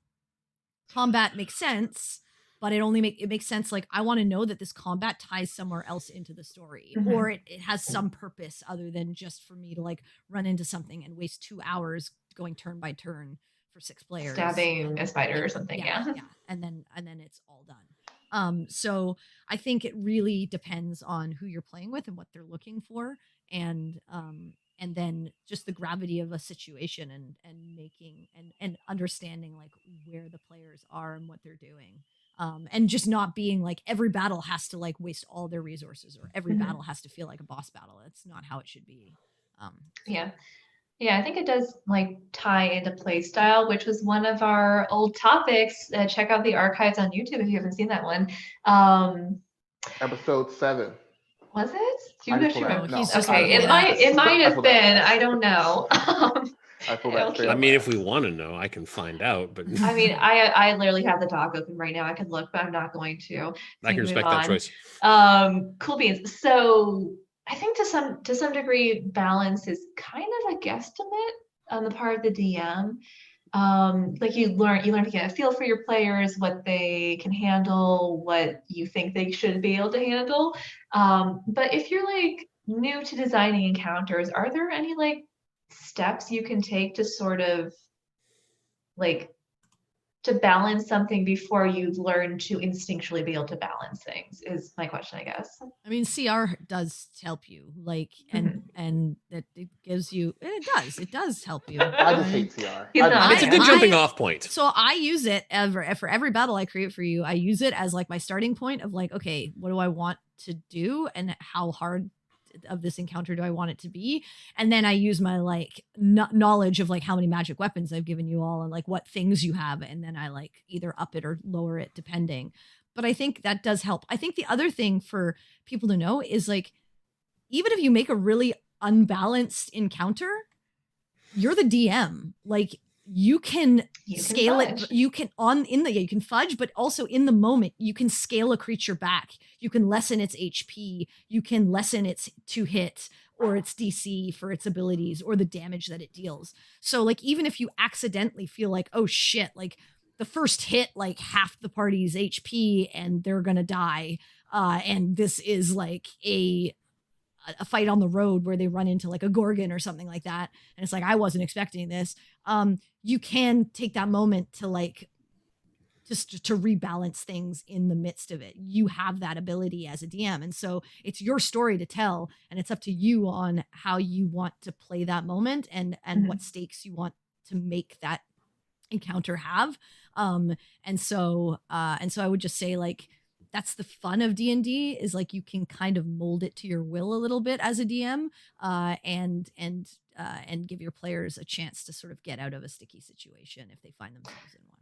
combat makes sense, but it makes sense, like I want to know that this combat ties somewhere else into the story, or it has some purpose other than just for me to like run into something and waste 2 hours going turn by turn for 6 players, stabbing a spider or something. Yeah. And then it's all done. So I think it really depends on who you're playing with and what they're looking for, and then just the gravity of a situation, and making and understanding like where the players are and what they're doing. And just not being like every battle has to like waste all their resources, or every battle has to feel like a boss battle. That's not how it should be. Yeah, I think it does like tie into play style, which was one of our old topics. Check out the archives on YouTube if you haven't seen that one. Episode 7. Was it? Do you I know just she pulled remember? that. No. Okay, it might have been. I don't know. I pulled that straight I up. mean, if we want to know, I can find out. But I mean, I literally have the doc open right now. I could look, but I'm not going to. So I can respect that choice. Cool beans. So I think to some degree, balance is kind of a guesstimate on the part of the DM. Like you learn to get a feel for your players, what they can handle, what you think they should be able to handle. But if you're like new to designing encounters, are there any like steps you can take to sort of like to balance something before you learn to instinctually be able to balance things, is my question, I guess. I mean, CR does help you, like, and that it gives you, it does help you. I just hate CR. It's a good jumping off point. So I use it for every battle I create for you. I use it as like my starting point of like, okay, what do I want to do, and how hard of this encounter do I want it to be? And then I use my like knowledge of like how many magic weapons I've given you all and like what things you have, and then I like either up it or lower it depending. But I think that does help. I think the other thing for people to know is like, even if you make a really unbalanced encounter, you're the DM. Like you can scale it. You can you can fudge, but also in the moment you can scale a creature back. You can lessen its HP. You can lessen its to hit or its DC for its abilities or the damage that it deals. So like, even if you accidentally feel like, oh shit, like the first hit like half the party's HP and they're gonna die, and this is like a fight on the road where they run into like a gorgon or something like that, and it's like, I wasn't expecting this. You can take that moment to like just to rebalance things in the midst of it. You have that ability as a DM, and so it's your story to tell, and it's up to you on how you want to play that moment and what stakes you want to make that encounter have. And so I would just say, like, that's the fun of D&D, is like you can kind of mold it to your will a little bit as a DM, and give your players a chance to sort of get out of a sticky situation if they find themselves in one.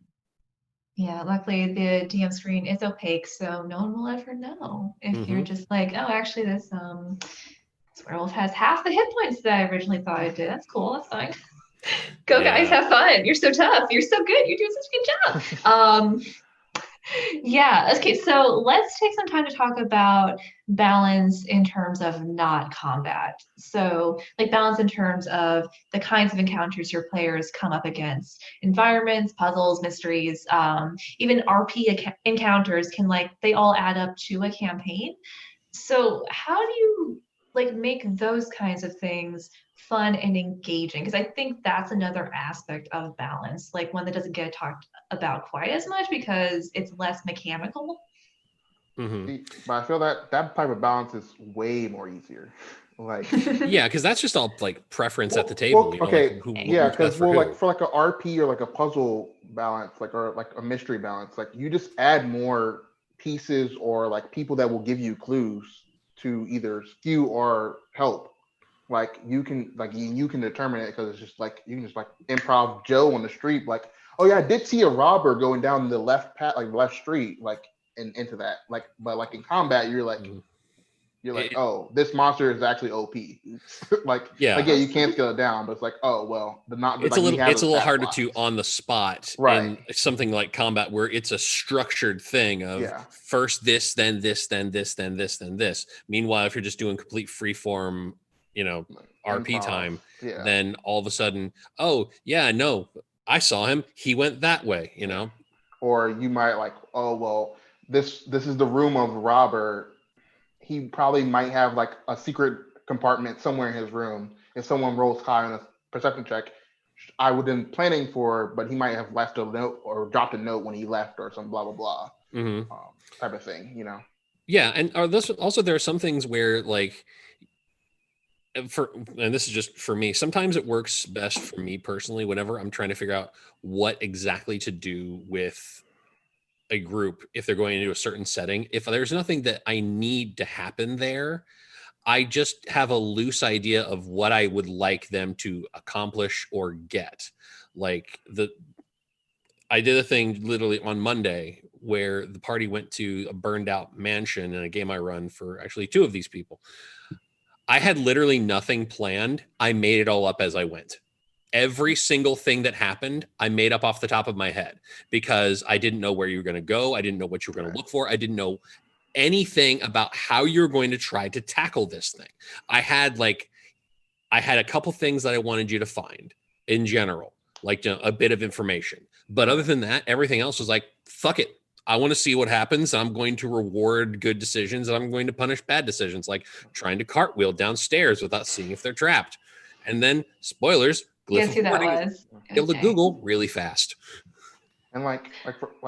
Yeah, luckily the DM screen is opaque, so no one will ever know if you're just like, oh, actually this werewolf has half the hit points that I originally thought it did. That's cool. That's fine. Go guys, have fun. You're so tough. You're so good. You're doing such a good job. Yeah. Okay. So let's take some time to talk about balance in terms of not combat. So like balance in terms of the kinds of encounters your players come up against, environments, puzzles, mysteries, even RP encounters can they all add up to a campaign. So how do you make those kinds of things fun and engaging? Because I think that's another aspect of balance, one that doesn't get talked about quite as much because it's less mechanical. But I feel that type of balance is way more easier. Yeah, because that's just all preference at the table. Okay, because for a RP or a puzzle balance, or a mystery balance, you just add more pieces or people that will give you clues to either skew or help. You can determine it because it's just you can just improv Joe on the street, oh yeah, I did see a robber going down the left path, left street, and into that. But in combat, you're you're like, oh, this monster is actually OP. like yeah, you can't scale it down, but it's like, oh well, it's like, a little harder to on the spot right. in something like combat where it's a structured thing of first this, then this, then this, then this, then this. Meanwhile, if you're just doing complete freeform, RP time, then all of a sudden, oh yeah, no, I saw him. He went that way, Or you might like, oh well, this is the room of Robert. He probably might have like a secret compartment somewhere in his room. If someone rolls high on a perception check, I would have been planning for, but he might have left a note or dropped a note when he left or some blah blah blah type of thing, Yeah, and there are some things where like. And this is just for me, sometimes it works best for me personally whenever I'm trying to figure out what exactly to do with a group if they're going into a certain setting. If there's nothing that I need to happen there, I just have a loose idea of what I would like them to accomplish or get. Like I did a thing literally on Monday where the party went to a burned out mansion in a game I run for actually 2 of these people. I had literally nothing planned. I made it all up as I went. Every single thing that happened, I made up off the top of my head because I didn't know where you were going to go. I didn't know what you were going to look for. I didn't know anything about how you're going to try to tackle this thing. I had a couple things that I wanted you to find in general, like a bit of information. But other than that, everything else was like, fuck it. I want to see what happens. I'm going to reward good decisions and I'm going to punish bad decisions, like trying to cartwheel downstairs without seeing if they're trapped. And then, spoilers, guess who that was? Able to Google really fast. And like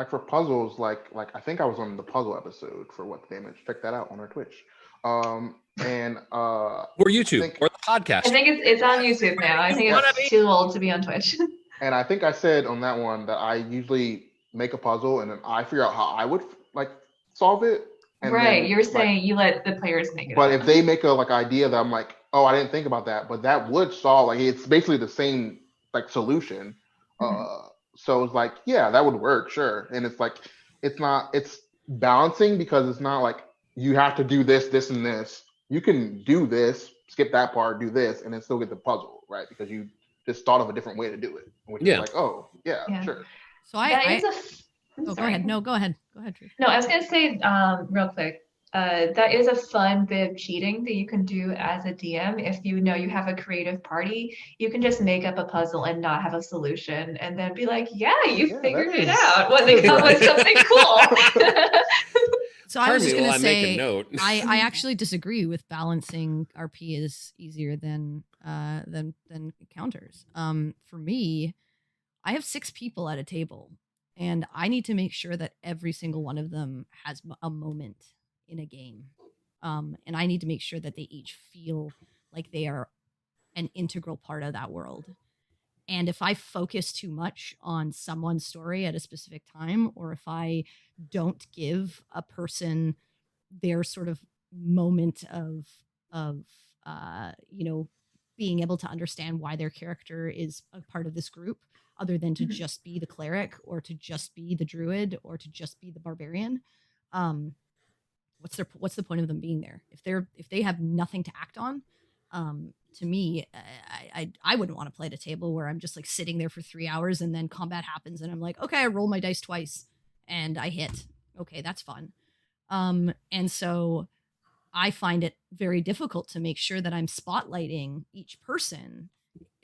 for puzzles, like I think I was on the puzzle episode for What the Damage. Check that out on our Twitch. Or YouTube or the podcast. I think it's on YouTube now. I think it's too old to be on Twitch. And I think I said on that one that I usually make a puzzle and then I figure out how I would like solve it. And right. then, you're saying you let the players make it. But if they make a idea that I'm like, oh, I didn't think about that, but that would solve, like, it's basically the same like solution. So it's like, yeah, that would work, sure. And it's like, it's balancing because it's not like you have to do this, this, and this. You can do this, skip that part, do this, and then still get the puzzle, right? Because you just thought of a different way to do it. Which is like, oh, yeah, sure. So go ahead. No, go ahead. Go ahead, Trish. No, I was going to say real quick, that is a fun bit of cheating that you can do as a DM. If you know you have a creative party, you can just make up a puzzle and not have a solution and then be like, yeah, you figured it out when they come with something cool. So I was just going to say, I actually disagree with balancing RP is easier than counters. For me, I have 6 people at a table, and I need to make sure that every single one of them has a moment in a game. And I need to make sure that they each feel like they are an integral part of that world. And if I focus too much on someone's story at a specific time, or if I don't give a person their sort of moment of being able to understand why their character is a part of this group, other than to just be the cleric or to just be the druid or to just be the barbarian, what's the point of them being there if they have nothing to act on? To me, I wouldn't want to play at a table where I'm just like sitting there for 3 hours and then combat happens and I'm like, okay, I roll my dice twice and I hit. Okay, that's fun. And so I find it very difficult to make sure that I'm spotlighting each person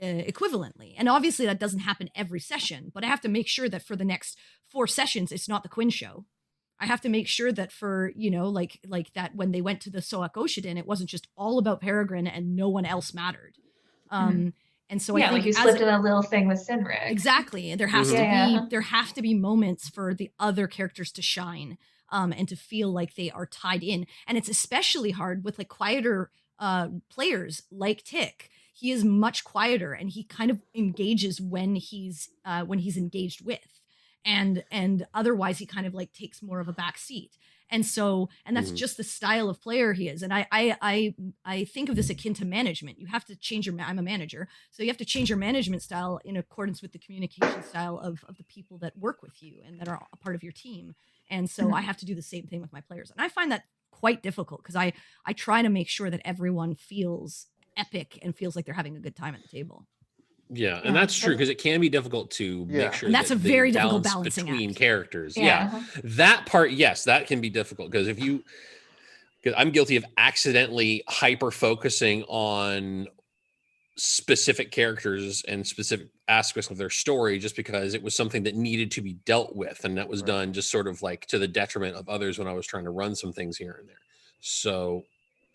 equivalently. And obviously that doesn't happen every session, but I have to make sure that for the next 4 sessions, it's not the Quinn show. I have to make sure that for, like that when they went to the Soak Oshidin, it wasn't just all about Peregrine and no one else mattered. And so I think like you slipped in a little thing with Sinric. Exactly. And there have to be moments for the other characters to shine, and to feel like they are tied in. And it's especially hard with like quieter players like Tick. He is much quieter and he kind of engages when he's engaged with. And otherwise he kind of like takes more of a back seat. And so, and that's just the style of player he is. And I think of this akin to management. You have to change I'm a manager. So you have to change your management style in accordance with the communication style of the people that work with you and that are a part of your team. And so I have to do the same thing with my players. And I find that quite difficult because I try to make sure that everyone feels epic and feels like they're having a good time at the table. Yeah, and that's true because it can be difficult to make sure and that's that a very the difficult balance balancing between act. characters. Yeah. That part, yes, that can be difficult because because I'm guilty of accidentally hyper focusing on specific characters and specific aspects of their story just because it was something that needed to be dealt with, and that was done just sort of like to the detriment of others when I was trying to run some things here and there. So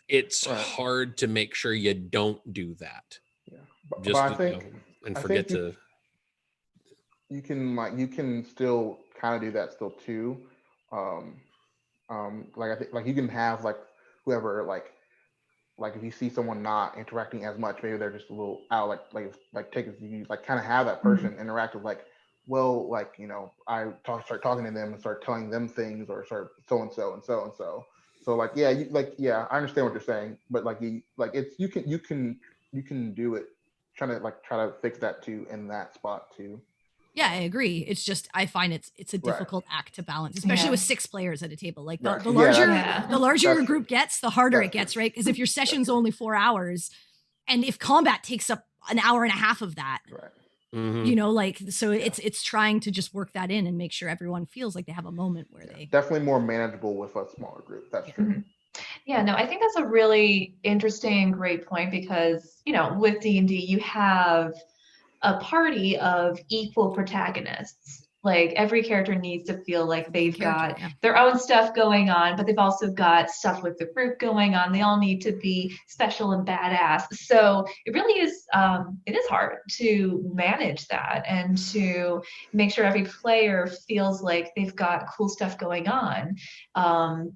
it's hard to make sure you don't do that. Yeah, but I think you can still kind of do that still too. Like I think like you can have like whoever like if you see someone not interacting as much, maybe they're just a little out, take you like kind of have that person interact with like, well, like, you know, I start talking to them and start telling them things or start so and so and so and so. So like, yeah, I understand what you're saying, but like you can do it, try to fix that too in that spot too. Yeah, I agree. It's just I find it's a difficult act to balance, especially with 6 players at a table. Like the larger your group gets, the harder it gets, right? Because if your session's only 4 hours, and if combat takes up an hour and a half of that, you know, like so it's trying to just work that in and make sure everyone feels like they have a moment where they definitely more manageable with a smaller group. That's true. Yeah, no, I think that's a really interesting, great point because, you know, with D&D, you have a party of equal protagonists. Like every character needs to feel like they've got their own stuff going on, but they've also got stuff with the group going on. They all need to be special and badass. So it really is, it is hard to manage that and to make sure every player feels like they've got cool stuff going on,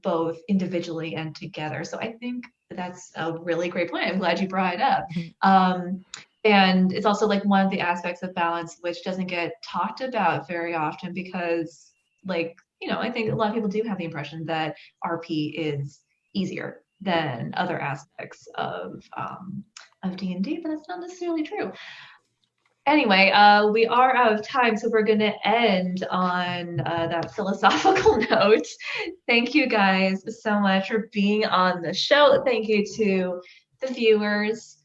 both individually and together. So I think that's a really great point. I'm glad you brought it up. And it's also like one of the aspects of balance which doesn't get talked about very often because, like, you know, I think a lot of people do have the impression that RP is easier than other aspects of D&D, but that's not necessarily true. Anyway, we are out of time, so we're going to end on that philosophical note. Thank you guys so much for being on the show. Thank you to the viewers.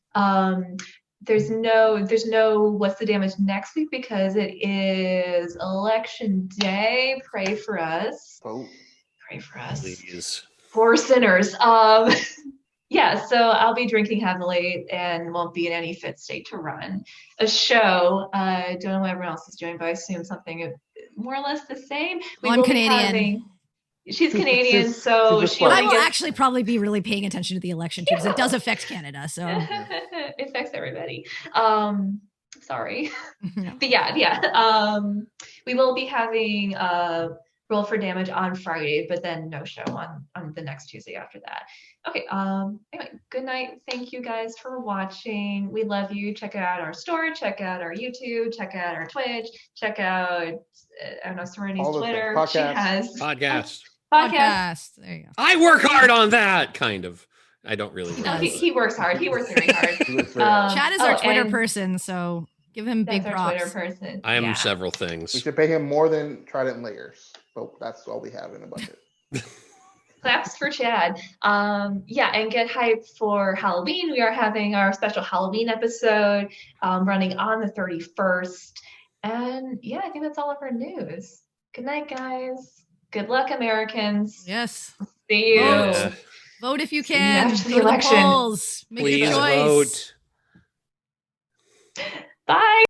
There's no What's the Damage next week because it is election day. Pray for us. Pray for us. Please. Poor sinners. Yeah, so I'll be drinking heavily and won't be in any fit state to run a show. Don't know what everyone else is doing, but I assume something more or less the same. I'm Canadian. She's Canadian, so I will actually probably be really paying attention to the election too, because it does affect Canada. So it affects everybody. Sorry, but yeah. We will be having Roll for Damage on Friday, but then no show on the next Tuesday after that. Okay. Anyway, good night. Thank you guys for watching. We love you. Check out our store. Check out our YouTube. Check out our Twitch. Check out I don't know, Serenity's Twitter. She has podcast. There you go. I work hard on that, kind of. I don't really. He works hard. He works very hard. Chad is our Twitter person, so give him big props. Twitter person. I am several things. We should pay him more than Trident Layers, but that's all we have in the budget. Claps for Chad. And get hyped for Halloween. We are having our special Halloween episode running on the 31st. And yeah, I think that's all of our news. Good night, guys. Good luck, Americans. Yes. See you. Vote if you can. After the election. Polls. Make Please your choice. Vote. Bye.